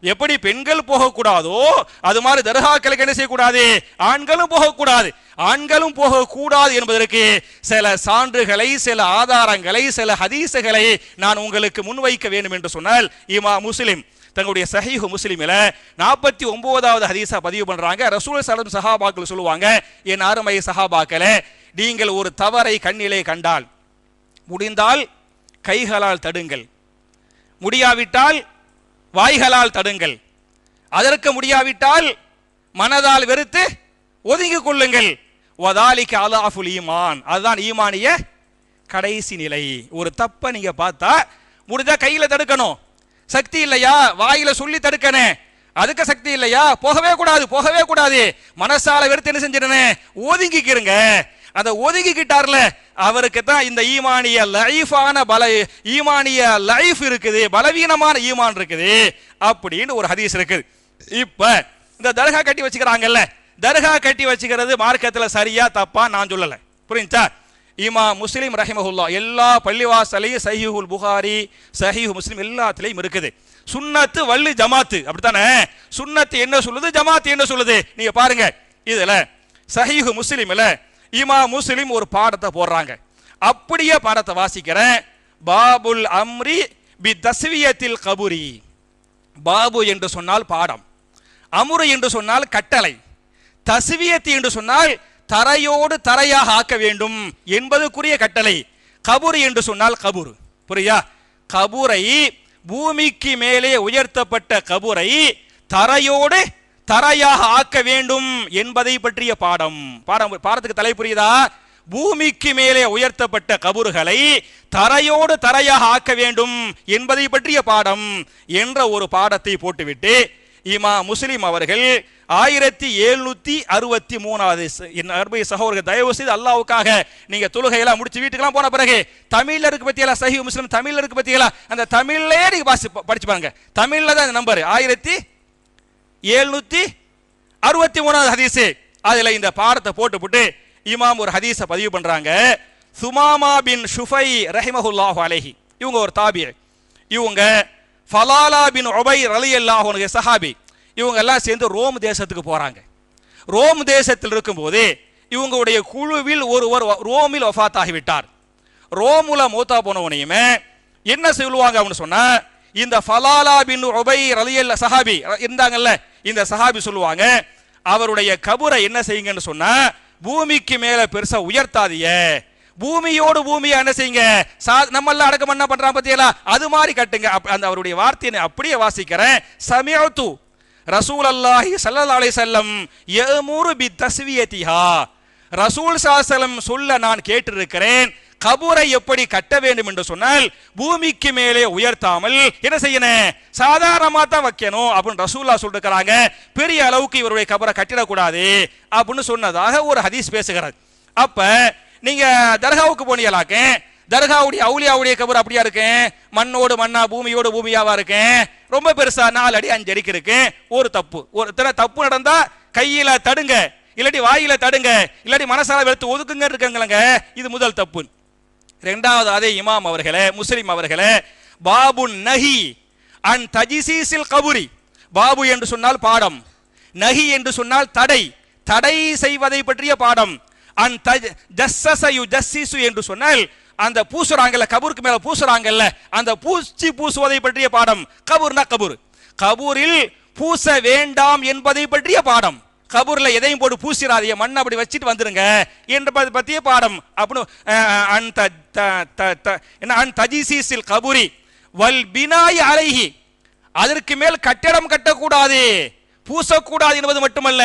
எப்படி பெண்கள் போகக்கூடாதோ அது மாதிரி தர்காக்களுக்கு என்ன செய்யக்கூடாது, ஆண்களும் போகக்கூடாது. ஆண்களும் போகக்கூடாது என்பதற்கு சில சான்றுகளை, சில ஆதாரங்களை, சில ஹதீஸுகளை நான் உங்களுக்கு முன்வைக்க வேண்டும் என்று சொன்னால், இமாம் முஸ்லிம் தங்களுடைய சஹீஹ் முஸ்லிமில 49வது ஹதீஸா பதிவு பண்றாங்க. ரசூல் ஸல்லல்லாஹு அலைஹி வஸல்லம் சஹாபாக்கள் சொல்லுவாங்க, என் அருமை சஹாபாக்களே, நீங்கள் ஒரு தவறை கண்ணிலே கண்டால் முடிந்தால் கைகளால் தடுங்கள், முடியாவிட்டால் வாய்களால் தடுங்கள், அதற்கு முடியாவிட்டால் மனதால் வெறுத்து ஒதுங்கிக் கொள்ளுங்கள். வதாலிக அலாஃபுல் ஈமான், அதுதான் ஈமானிய கடைசி நிலை. ஒரு தப்ப நீங்க பார்த்தா முடிஞ்சா கையில தடுக்கணும், சக்தி இல்லையா வாயில சொல்லி தடுக்கனே, அதுக்கு சக்தி இல்லையா போகவே கூடாது. மனசால வெறுத்து என்ன செஞ்சிடனே, ஒதுங்கிக்கிறங்க. அந்த ஒதுங்கிக்கிட்டார்ல அவருக்கு தான் இந்த ஈமானிய லைஃபான ஈமானிய லைஃப் இருக்குது, பலவீனமான ஈமான் இருக்குது அப்படின்னு ஒரு ஹதீஸ் இருக்குது. இப்ப இந்த தர்கா கட்டி வச்சுக்கிறாங்கல்ல, தர்கா கட்டி வச்சுக்கிறது மார்க்கத்துல சரியா தப்பா நான் சொல்லல. புரிஞ்சா? இமாம் முஸ்லிம் ரஹிமஹுல்லா எல்லா பள்ளிவாசலையும் சஹீஹுல் புகாரி, சஹீஹ் முஸ்லிம் எல்லாத்துலயும் இருக்குது. சுன்னத்து வள்ளி ஜமாத்து அப்படித்தானே, சுன்னத்து என்ன சொல்லுது, ஜமாத்து என்ன சொல்லுது, நீங்க பாருங்க. இதுல சஹீஹ் முஸ்லிம்ல இமாம் முஸ்லிம் ஒரு பாடத்தை போடுறாங்க. அப்படியே பாடத்தை வாசிக்கிறேன். பாபுல் அம்ரி பி தஸ்வியத்தில் கபுரி. பாபு என்று சொன்னால் பாடம், அம்ரு என்று சொன்னால் கட்டளை, தஸ்வியத் என்று சொன்னால் தரையோடு தரையாக ஆக்க வேண்டும் என்பதுக்குரிய கட்டளை, கபுர் என்று சொன்னால் கபுர். புரியா? கபுரை பூமிக்கு மேலே உயர்த்தப்பட்ட கபுரை தரையோடு தரையாக ஆக்க வேண்டும் என்பதை பற்றிய பாடம். பாடத்துக்கு தலை புரியுதா? பூமிக்கு மேலே உயர்த்தப்பட்ட கபறுகளை தரையோடு தரையாக ஆக்க வேண்டும் என்பதை பற்றிய பாடம் என்ற ஒரு பாடத்தை போட்டுவிட்டு இமாம் முஸ்லிம் அவர்கள் 1763 சகோதரர்கள், தயவு செய்து அல்லாஹ்வுக்காக நீங்க தொழுகையெல்லாம் முடிச்சு வீட்டுக்கெல்லாம் போன பிறகு தமிழ்ல இருக்கு பத்தியெல்லாம் சஹீஹ் முஸ்லிம் தமிழ்ல இருக்கு பத்தியெல்லாம் அந்த தமிழ்லே நீங்க படிச்சு பாருங்க. தமிழ்ல தான் இந்த நம்பர் 1763 ஹதீஸ். அதுல இந்த பாடத்தை போட்டு இமாம் ஒரு ஹதீஸை பதிவு பண்றாங்க. சுமாமா பின் ஷுஃபை ரஹிமஹுல்லாஹு அலைஹி, இவங்க ஒரு தாபியி. இவங்க ஃபலாலா பின் உபை ரலியல்லாஹு அன்ஹு சஹாபி. இவங்க எல்லாம் சேர்ந்து ரோம் தேசத்துக்கு போறாங்க. ரோம் தேசத்தில் இருக்கும்போது இவங்களுடைய குழுவில் ஒருவர் ரோமில் வஃபாத் ஆகிவிட்டார். ரோமுல மூத்தா போனவனையுமே என்ன சொல்லுவாங்க அப்படின்னு சொன்னா, இந்த ஃபலாலா பின் உபை ரலியல்லாஹு சஹாபி இருந்தாங்கல்ல, இந்த சஹாபி சொல்லுவாங்க, அவருடைய கபரை என்ன செய்யுங்கன்னு சொன்னா, பூமிக்கு மேல பெருசா உயர்த்தாதீங்க, பூமியோடு பூமியா என்ன செய்யுங்க, நம்ம எல்லாம் அடக்கம் என்ன பண்றாங்க பத்தியலா அது மாதிரி கட்டுங்க. அந்த அவருடைய வார்த்தையை அப்படியே வாசிக்கிறேன். சமிஅத்து ரசூலல்லாஹி ஸல்லல்லாஹு அலைஹி வஸல்லம் யஅமுரு பித்தஸ்வியதிஹா, ரசூல் ஸல்லல்லாஹு அலைஹி வஸல்லம் சொல்ல நான் கேட்டிருக்கிறேன், கபரை எப்படி கட்ட வேண்டும் என்று சொன்னால் பூமிக்கு மேலே உயர்த்தாமல் என்ன செய்யணும், சாதாரணமா தான் வைக்கணும் அப்படின்னு ரசூலுல்லாஹ் சொல்லிருக்கிறாங்க. பெரிய அளவுக்கு இவருடைய கபரை கட்டிடக்கூடாது அப்படின்னு சொன்னதாக ஒரு ஹதீஸ் பேசுகிறது. அப்ப நீங்க தர்காவுக்கு போனீங்களாக்க, தர்காவுடைய அவுலியாவுடைய கபர் அப்படியா இருக்கு, மண்ணோடு மண்ணா பூமியோடு பூமியாவா இருக்கு, ரொம்ப பெருசா 4 அடி 5 அடிக்கு இருக்கு. ஒரு தப்பு, ஒரு தப்பு நடந்தா கையில தடுங்க, இல்லாட்டி வாயில தடுங்க, இல்லாட்டி மனசால வெறுத்து ஒதுக்குங்க இருக்குங்களங்க. இது முதல் தப்பு. இரண்டாவது, அதே இமாம் அவர்களே, முஸ்லிம் அவர்களே, பாபு நஹி அன் தஜ்சீஸில் கபுரி, பாபு என்று சொன்னால் பாடம், நஹி என்று சொன்னால் தடை, தடை செய்வதை பற்றிய பாடம். அன் ஜஸ்ஸஸ யுஜஸ்ஸிஸு என்று சொன்னால் அந்த பூசுறாங்கல்ல, கபருக்கு மேல பூசுறாங்கல்ல, அந்த பூசுவதை பற்றிய பாடம். கபூர்னா கபூர், கபூரில் பூச வேண்டாம் என்பதை பற்றிய பாடம். கபூர்ல எதையும் போட்டு பூசிராதீங்க, மண் அப்படி வச்சிட்டு வந்துருங்க என்ற பற்றிய பாடம். அன் தஜ்சீஸில் கபூரி வல் பினாய் அலைஹி, அதற்கு மேல் கட்டடம் கட்டக்கூடாது, பூசக்கூடாது என்பது மட்டுமல்ல,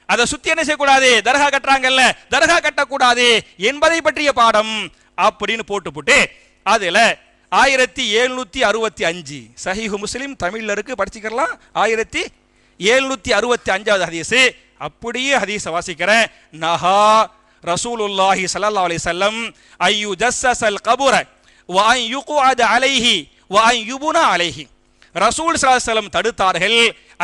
அதை சுத்தி என்ன செய்யக்கூடாது, தர்கா கட்டுறாங்கல்ல, தர்கா கட்டக்கூடாது என்பதை பற்றிய பாடம் அப்படின்னு போட்டு அதுல 1765 சஹீஹ் முஸ்லிம் தமிழ்ல இருக்கு, படிச்சுக்கலாம். 1765 ஹதீஸ். அப்படியே ஹதீஸை வாசிக்கிறேன். நஹா ரசூலுல்லாஹி ஸல்லல்லாஹு அலைஹி வஸல்லம் ஐயு ஜஸ்ஸஸல் கபுர வ அன் யுக்அத அலைஹி வ அன் யுபுனா அலைஹி, ரசூல் ஸல்லல்லாஹு அலைஹி வஸல்லம் தடுத்தார்கள்,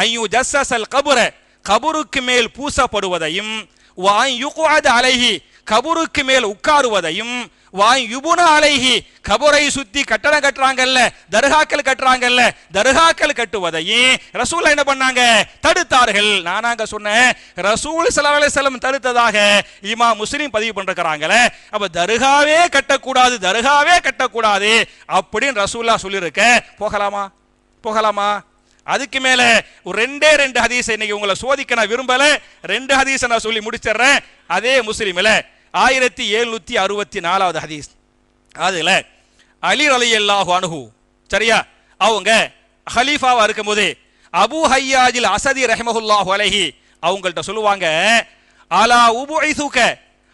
ஐயு ஜஸ்ஸஸல் கபுர, கபருக்கு மேல் பூசப்படுவதையும், வ அன் யுக்அத அலைஹி, கபருக்கு மேல் உட்காருவதையும், வாய் யுபுனா அலைஹி, கபரை சுத்தி கட்டடம் கட்டுறாங்கல்ல, தர்காக்கள் கட்டுறாங்கல்ல, தர்காக்கள் கட்டுவதையும் ரசூல் என்ன பண்ணாங்க, தடுத்தார்கள். நானாங்க சொன்னேன், ரசூல் ஸல்லல்லாஹு அலைஹி வஸல்லம் தடுத்ததாக இமாம் முஸ்லிம் பதிவு பண்றாங்களே. அப்ப தர்காவே கட்டக்கூடாது, தர்காவே கட்டக்கூடாது அப்படின்னு ரசூலுல்லாஹ் சொல்லியிருக்க, போகலாமா போகலாமா? அதுக்கு மேல ஒரு ரெண்டு ஹதீஸ் இன்னைக்கு உங்களை சோதிக்க நான் விரும்பல, 2 ஹதீஸை நான் சொல்லி முடிச்சிடுறேன். அதே முஸ்லிம்ல 1764 ஹதீஸ். அதுல அலி ரலியல்லாஹு அன்ஹு, சரியா, அவங்க ஹலீஃபாவா இருக்கும்போது அபூ ஹய்யாஜில் அஸதி ரஹ்மத்துல்லாஹி அலைஹி அவங்கள்ட்ட சொல்லுவாங்க, அலா உபுஇதுக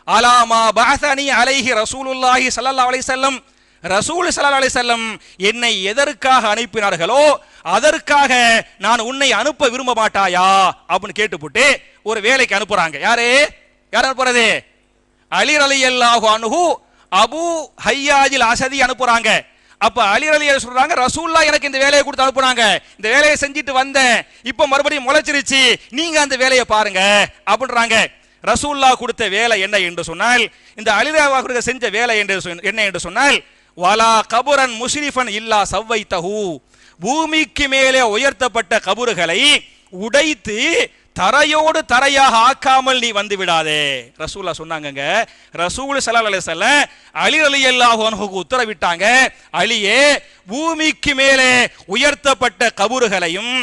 அலா மா பஅஸனி அலைஹி ரசூலுல்லாஹி ஸல்லல்லாஹு அலைஹி வஸல்லம், ரசூல் ஸல்லல்லாஹு அலைஹி வஸல்லம் என்னை எதற்காக அனுப்பினார்களோ அதற்காக நான் உன்னை அனுப்ப விரும்ப மாட்டாயா அப்படின்னு கேட்டுப்புட்டு ஒரு வேலைக்கு அனுப்புறாங்க. யாரு அனுப்புறது? அலி ரலியல்லாஹு அன்ஹு அபூ ஹய்யாஜில் அஸதி அனுப்புறாங்க. அப்ப அலி ரலியல்லாஹு சொல்றாங்க, ரசூலுல்லாஹ் எனக்கு இந்த வேலையை கொடுத்து அனுப்புனாங்க, இந்த வேலையை செஞ்சுட்டு வந்தேன், இப்ப மறுபடியும் முளைச்சிருச்சு, நீங்க அந்த வேலையை பாருங்க அப்படின்றாங்க. ரசூலுல்லாஹ் கொடுத்த வேலை என்ன என்று சொன்னால், இந்த அலி ரலியல்லாஹு செஞ்ச வேலை என்ன என்று சொன்னால், வலா கபுரன் முஷ்ரிஃபன் இல்லா சவ்வைத்தஹு, பூமிக்கு மேலே உயர்த்தப்பட்ட கபறுகளை உடைத்து தரையோடு தரையாக ஆக்காமல் நீ வந்து விடாதே. ரசூலுல்லாஹ் சொன்னாங்க. ரசூல் ஸல்லல்லாஹு அலைஹி வஸல்லம் அலி ரலியல்லாஹு அன்ஹுக்கு உத்தரவிட்டாங்க, அலியே, பூமிக்கு மேலே உயர்த்தப்பட்ட கபறுகளையும்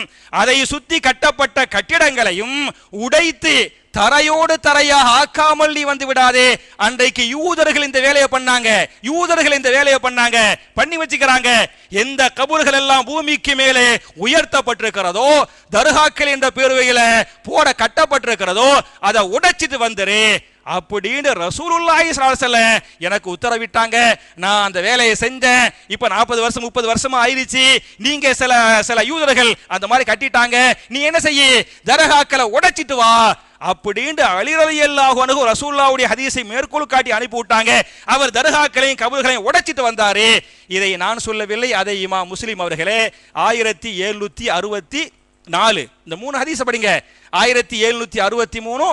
அதை சுத்தி கட்டப்பட்ட கட்டிடங்களையும் உடைத்து தரையோடு தரையாக ஆக்காமல் நீ வந்து விடாதே. அன்றைக்கு யூதர்கள் இந்த வேலையை பண்ணாங்க, பண்ணி வச்சுக்கிறாங்க. எந்த கபூர்கள் எல்லாம் பூமிக்கு மேலே உயர்த்தப்பட்டிருக்கிறதோ, தர்காக்கள் என்ற பேருவையில போட கட்டப்பட்டிருக்கிறதோ, அதை உடைச்சிட்டு வந்துரு அப்படின்னு ரசூலுல்லாஹி ஸல்லல்லாஹு அலைஹி வஸல்லம் எனக்கு உத்தரவிட்டாங்க. நான் அந்த வேலையை செஞ்சேன். இப்ப 40 வருஷம் 30 வருஷமா ஆயிருச்சு. நீங்க சில யூதர்கள் அந்த மாதிரி கட்டிட்டாங்க, நீ என்ன செய்ய, தர்காக்களை உடைச்சிட்டு வா அப்படின்னு அலி ரலியல்லாஹு அன்ஹு ரசூலுல்லாஹ்வுடைய ஹதீஸை மேற்கோள் காட்டி அனுப்பி விட்டாங்க. அவர் தர்காக்களையும் கபர்களையும் உடைச்சிட்டு வந்தாரு. இதை நான் சொல்லவில்லை, அதை இமாம் முஸ்லிம் அவர்களே 1764 இந்த 3 ஹதீஸ் படிங்க. 1763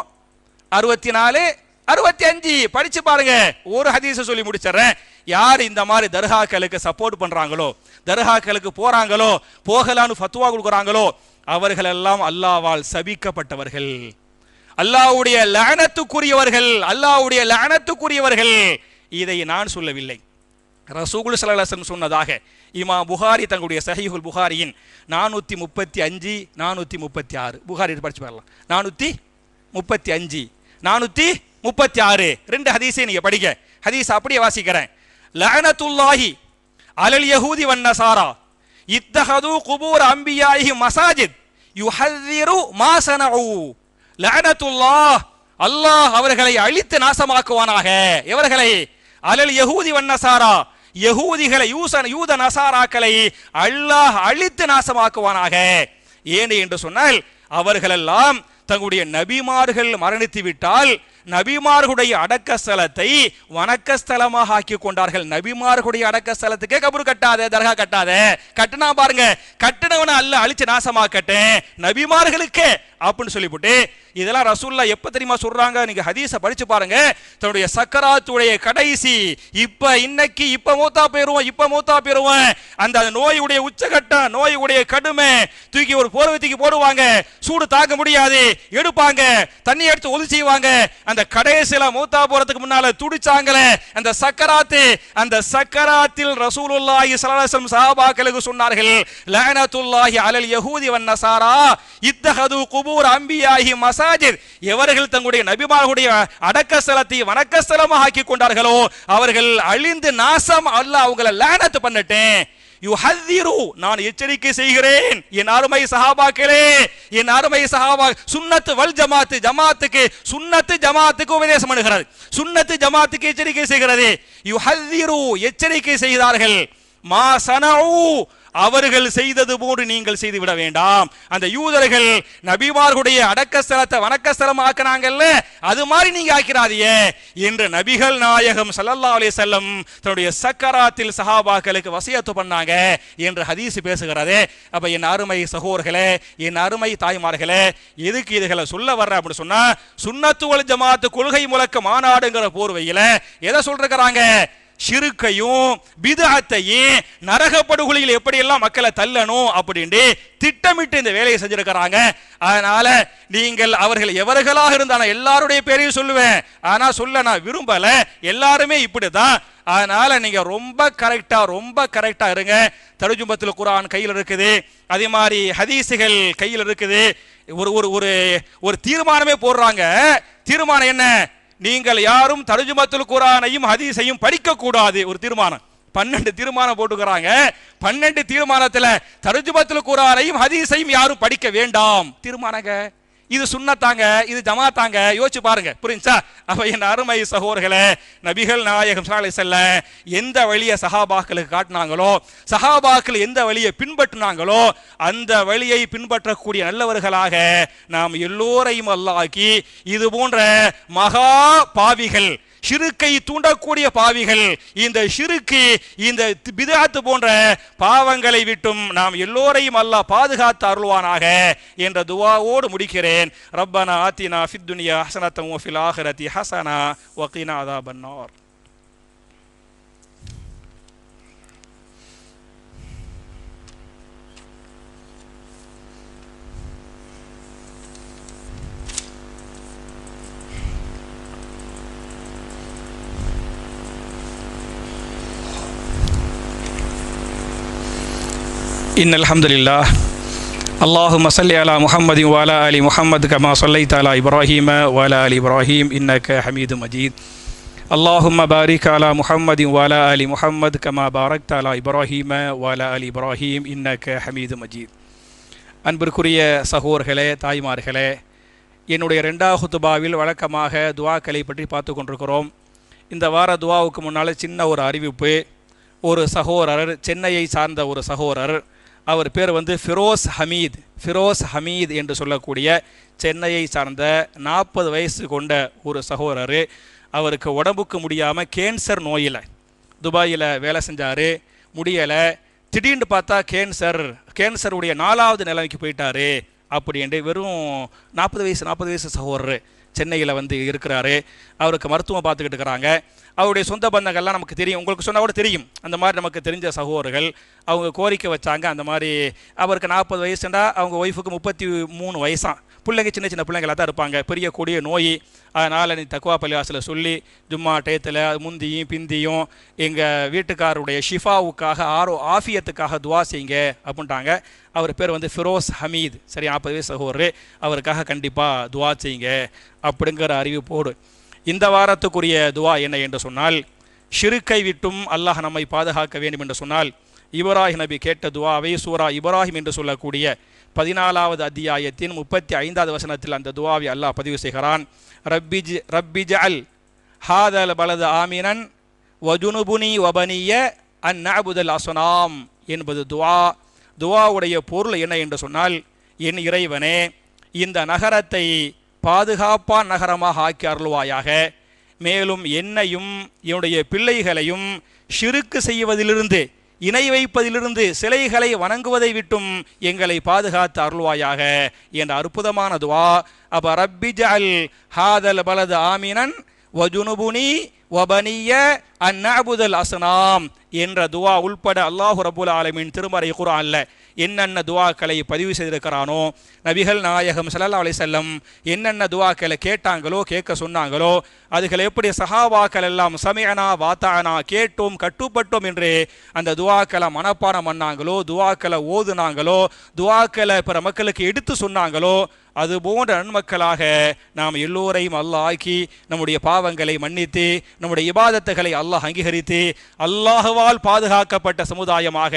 64 65 படிச்சு பாருங்க. ஒரு ஹதீஸ சொல்லி முடிச்சிடுறேன். யார் இந்த மாதிரி தர்காக்களுக்கு சப்போர்ட் பண்றாங்களோ, தர்காக்களுக்கு போறாங்களோ, போகலான்னு ஃபத்வா கொடுக்குறாங்களோ, அவர்கள் எல்லாம் அல்லாஹ்வால் சபிக்கப்பட்டவர்கள், அல்லாஹ்வுடைய லஅனத்துக்குரியவர்கள். இதை நான் சொல்லவில்லை, ரசூல் ஸல்லல்லாஹு அலைஹி வஸல்லம் சொன்னதாக இமாம் புகாரி தங்களுடைய ஸஹீஹுல் புகாரியின் 435 436 புகாரி படிச்சு பாருங்க. 435 436 ரெண்டு ஹதீஸை நீங்க படிங்க. ஹதீஸ் அப்படியே வாசிக்கிறேன். லஅனத்துல்லாஹி அலல் யஹூதி வன் நஸாரா இத்தஹது குபூர் அன்பியாஹி மசாஜித் யுஹذிரு மா ஸனஉ. லஅனத்துல்லாஹ், அல்லாஹ் அவர்களை அழித்து நாசமாக்குவானாக. எவர்களை? அலல் யஹூதி வன் நஸாரா, யஹூதிகளை யூத நசாராக்களை அல்லாஹ் அழித்து நாசமாக்குவானாக. ஏன் என்று சொன்னால், அவர்களெல்லாம் தங்களுடைய நபிமார்கள் மரணித்து விட்டால் நபிமார்களுடைய அடக்க ஸ்தலத்தை வணக்க ஸ்தலமாக ஆக்கி கொண்டார்கள். நபிமார்களுடைய அடக்க ஸ்தலத்துக்கே கபர் கட்டாத, தர்கா கட்டாத. கட்டினா பாருங்க, கட்டினவனை அல்ல அழிச்சு நாசமாக்கட்டேன், நபிமார்களுக்கு அப்படின்னு சொல்லிவிட்டு இதெல்லாம் ரசூலுல்லாஹ் எப்ப தெரியுமா சொல்றாங்க? நீங்க ஹதீஸை படிச்சு பாருங்க. தன்னுடைய சக்கராத்துடைய கடைசி இப்ப மூத்தா போயிருவோம் அந்த நோயுடைய உச்சகட்டம், நோயுடைய கடுமை, தூக்கி ஒரு போர்வத்திக்கு போடுவாங்க, சூடு தாங்க முடியாது, எடுப்பாங்க, தண்ணி எடுத்து ஒது செய்வாங்க. அந்த கடைசில மூத்தா போறதுக்கு முன்னால துடிச்சாங்களே அந்த சக்கராத்தில் ரசூலுல்லாஹி ஸல்லல்லாஹு அலைஹி வஸல்லம் சஹாபாக்களுக்கு சொன்னார்கள், லஅனத்துல்லாஹி அலல் யஹூதி வன் நஸாரா இத்தஹது குபூர் அன்பியாஹி மசாஜித். எவர்கள் தங்களுடைய நபிமார்களுடைய அடக்க ஸ்தலத்தை வணக்க ஸ்தலமாக ஆக்கி கொண்டார்களோ அவர்கள் அழிந்து நாசம், அல்லாஹ் அவங்களை லஅனத் பண்ணட்டேன். யுஹذிரு, நான் எச்சரிக்கை செய்கிறேன். என் அருமை சஹாபாக்களே, சுன்னத்து வல் ஜமாத்துக்கு சுன்னத்து ஜமாத்துக்கு உபதேசம் பண்ணுகிறது, சுன்னத்து ஜமாத்துக்கு எச்சரிக்கை செய்கிறது. யுஹذிரு, எச்சரிக்கை செய்தார்கள். மா ஸனஉ, அவர்கள் செய்தது போன்று நீங்கள் செய்து விட வேண்டாம். அந்த யூதர்கள் நபிமார்களுடைய அடக்க ஸ்தலத்தை வணக்க ஸ்தலம் ஆக்கினாங்கல்ல, அது மாதிரி நீங்க ஆக்கிறாதீங்க என்று நபிகள் நாயகம் ஸல்லல்லாஹு அலைஹி வஸல்லம் தன்னுடைய சக்கராத்தில் சஹாபாக்களுக்கு வசியத்து பண்ணாங்க என்று ஹதீஸ் பேசுகிறது. அப்ப என் அருமை சகோதரர்களே, என் அருமை தாய்மார்களே, எதுக்கு இதுகளை சொல்ல வர்ற அப்படின்னு சொன்னா, சுன்னத்து வல் ஜமாத் கொள்கை முழக்க மாநாடுங்கிற போர்வையில எதை சொல்றாங்க? ஷிருக்கையும் பித்அத்தையும் நரகப்படுகொலையில் எப்படியெல்லாம் மக்களை தள்ளணும் அப்படின்னு திட்டமிட்டு இந்த வேலையை செஞ்சிருக்கிறாங்க. அதனால நீங்கள் அவர்கள் எவர்களாக இருந்தாலும் எல்லாருடைய பேரையும் சொல்லுவேன், ஆனா சொல்ல நான் விரும்பல, எல்லாருமே இப்படிதான். அதனால நீங்க ரொம்ப கரெக்டா இருங்க. தர்ஜுமத்துல் குர்ஆன் கையில் இருக்குது, அதே மாதிரி ஹதீஸுகள் கையில் இருக்குது. ஒரு தீர்மானமே போடுறாங்க. தீர்மானம் என்ன? நீங்கள் யாரும் தர்ஜுமத்துல் குர்ஆனையும் ஹதீஸையும் படிக்க கூடாது. ஒரு தீர்மானம், 12 தீர்மானம் போட்டுக்கிறாங்க. 12 தீர்மானத்துல தர்ஜுமத்துல் குர்ஆனையும் ஹதீஸையும் யாரும் படிக்க வேண்டாம் தீர்மானங்க. இது சுன்னத்தாங்க, இது ஜமாத்தாங்க. யோசிச்சு பாருங்க, புரிஞ்சா? அப்ப என் அருமை சகோதரர்களே, நபிகள் நாயகம் ஸல்லல்லாஹு அலைஹி வஸல்லம் எந்த வழியை சஹாபாக்களுக்கு காட்டினாங்களோ, சஹாபாக்கள் எந்த வழியை பின்பற்றினாங்களோ அந்த வழியை பின்பற்றக்கூடிய நல்லவர்களாக நாம் எல்லோரையும் அல்லாஹ் ஆக்கி, இது போன்ற மகா பாவிகள், ஷிருக்கை தூண்டக்கூடிய பாவிகள், இந்த ஷிருக்கு இந்த பித்அத் போன்ற பாவங்களை விட்டும் நாம் எல்லோரையும் அல்லாஹ் பாதுகாத்து அருள்வானாக என்ற துஆவோடு முடிக்கிறேன். ரப்பனா ஆத்தினா ஃபித் துன்யா ஹஸனத்தன் வ ஃபில் ஆখিরাতি ஹஸனா வ கினா அஸாபன் நார். إن الحمد لله اللهم صل على محمد وعلى آل محمد كما صليت على إبراهيم وعلى آل إبراهيم إنك حميد مجيد اللهم بارك على محمد وعلى آل محمد كما باركت على إبراهيم وعلى آل إبراهيم إنك حميد مجيد. அன்பிற்குரிய சகோதரர்களே, தாய்மார்களே, என்னுடைய 2வது ஹுத்பாவில் வழக்கமாக துஆக்களை பற்றி பார்த்து கொண்டிருக்கிறோம். இந்த வார துஆவுக்கு முன்னால் சின்ன ஒரு அறிவிப்பு. ஒரு சகோதரர், சென்னையை சார்ந்த ஒரு சகோதரர், அவர் பேர் ஃபிரோஸ் ஹமீத் என்று சொல்லக்கூடிய சென்னையை சார்ந்த 40 வயசு கொண்ட ஒரு சகோதரர். அவருக்கு உடம்புக்கு முடியாமல் கேன்சர் நோயில் துபாயில் வேலை செஞ்சார், முடியலை. திடீர்னு பார்த்தா கேன்சருடைய 4வது நிலைமைக்கு போயிட்டார். அப்படின்ட்டு வெறும் 40 வயசு சகோதரர் சென்னையில் இருக்கிறாரு. அவருக்கு மருத்துவம் பார்த்துக்கிட்டு இருக்கிறாங்க. அவருடைய சொந்த பந்தங்கள்லாம் நமக்கு தெரியும், உங்களுக்கு சொன்னால் கூட தெரியும். அந்த மாதிரி நமக்கு தெரிஞ்ச சகோதரர்கள் அவங்க கோரிக்கை வச்சாங்க. அந்த மாதிரி அவருக்கு 40 வயசுண்டா அவங்க ஒய்ஃபுக்கு 33 வயசாம். பிள்ளைங்க சின்ன பிள்ளைங்களாக தான் இருப்பாங்க. பெரிய கொடிய நோய். அதனால் நீ தக்குவா பள்ளிவாசலில் சொல்லி ஜும்மா டயத்தில் முந்தியும் பிந்தியும் எங்கள் வீட்டுக்காரருடைய ஷிஃபாவுக்காக ஆஃபியத்துக்காக துவா செய்யுங்க அப்படின்ட்டாங்க. அவர் பேர் ஃபிரோஸ் ஹமீத். சரி, 40 வயசு சகோதரர், அவருக்காக கண்டிப்பாக துவா செய்யுங்க அப்படிங்கிற அறிவிப்போடு இந்த வாரத்துக்குரிய துவா என்ன என்று சொன்னால், ஷிருக்கை விட்டும் அல்லாஹ் நம்மை பாதுகாக்க வேண்டும் என்று சொன்னால் இப்ராஹிம் நபி கேட்ட துவாவை சூரா இப்ராஹிம் என்று சொல்லக்கூடிய 14வது அத்தியாயத்தின் 35வது வசனத்தில் அந்த துவாவை அல்லாஹ் பதிவு செய்கிறான். ரப்பிஜஅல் ஹாதல் பலது ஆமினன் வஜுனுபுனி வபனிய அன் நஅபுதல் அஸ்னாம் என்பது துவாவுடைய பொருள் என்ன என்று சொன்னால், என் இறைவனே, இந்த நகரத்தை பாதுகாப்பான நகரமாக ஆக்கி அருள்வாயாக. மேலும் என்னையும் என்னுடைய பிள்ளைகளையும் ஷிருக்கு செய்வதிலிருந்து, இணை வைப்பதிலிருந்து, சிலைகளை வணங்குவதை விட்டும் எங்களை பாதுகாத்து அருள்வாயாக என்ற அற்புதமான துவா. அப்ப ரப்பிஜஅல் ஹாதல் பலது ஆமினன் வஜுனுபுனி வபனிய அன் நஅபுதல் அஸ்னாம் என்ற துவா உள்பட அல்லாஹு ரப்புல் ஆலமீன் திருமறை குர்ஆன்ல என்னென்ன துவாக்களை பதிவு செய்திருக்கிறானோ, நபிகள் நாயகம் ஸல்லல்லாஹு அலைஹி வஸல்லம் என்னென்ன துவாக்களை கேட்க சொன்னாங்களோ, அதுகளை எப்படி சஹாபாக்கள் எல்லாம் சமிஅனா வாத்தஅனா கேட்டோம் கட்டுப்பட்டோம் என்று அந்த துவாக்களை மனப்பாடம் பண்ணாங்களோ, துவாக்களை ஓதுனாங்களோ, துவாக்களை பிற மக்களுக்கு எடுத்து சொன்னாங்களோ, அது போன்ற நன்மக்களாக நாம் எல்லோரையும் அல்லாஹ் ஆக்கி நம்முடைய பாவங்களை மன்னித்து நம்முடைய இபாதத்துகளை அல்லாஹ் அங்கீகரித்து அல்லாஹ்வால் பாதுகாக்கப்பட்ட சமுதாயமாக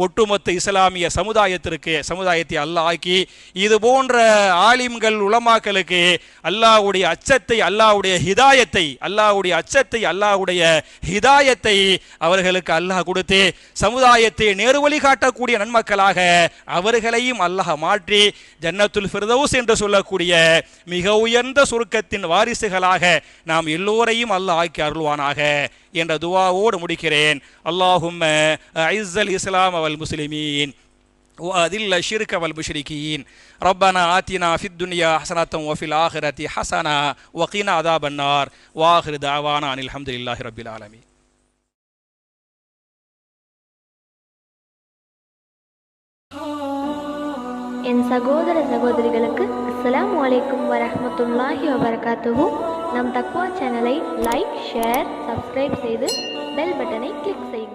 ஒட்டுமொத்த இஸ்லாமிய சமுதாயத்தை அல்லாஹ் ஆக்கி இது போன்ற ஆலிம்கள் உலமாக்களுக்கு அல்லாஹ்வுடைய அச்சத்தை, அல்லாஹ்வுடைய ஹிதாயத்தை அவர்களுக்கு அல்லாஹ் கொடுத்து சமுதாயத்தை நேர்வழி காட்டக்கூடிய நன்மக்களாக அவர்களையும் அல்லாஹ் மாற்றி ஜன்னத்துல் ஃபிர்தௌஸ் என்று சொல்லக்கூடிய மிக உயர்ந்த சுருக்கத்தின் வாரிசுகளாக நாம் எல்லோரையும் அல்லாஹ் ஆக்கி அருள்வானாக என்ற துவாவோடு முடிக்கிறேன். அல்லாஹும்ம அஇஸ்ஸல் இஸ்லாம் வல் முஸ்லிமீன் وأذل الشرك والمشركين ربنا آتنا في الدنيا حسنة وفي الآخرة حسنة وقنا عذاب النار وآخر دعوانا أن الحمد لله رب العالمين. என் சகோதர சகோதரிகளுக்கு அஸ்ஸலாமு அலைக்கும் வரஹ்மத்துல்லாஹி வபரகாத்துஹு. நம் தக்வா சேனலை லைக், ஷேர், சப்ஸ்கிரைப் செய்து பெல் பட்டனை கிளிக் செய்யுங்கள்.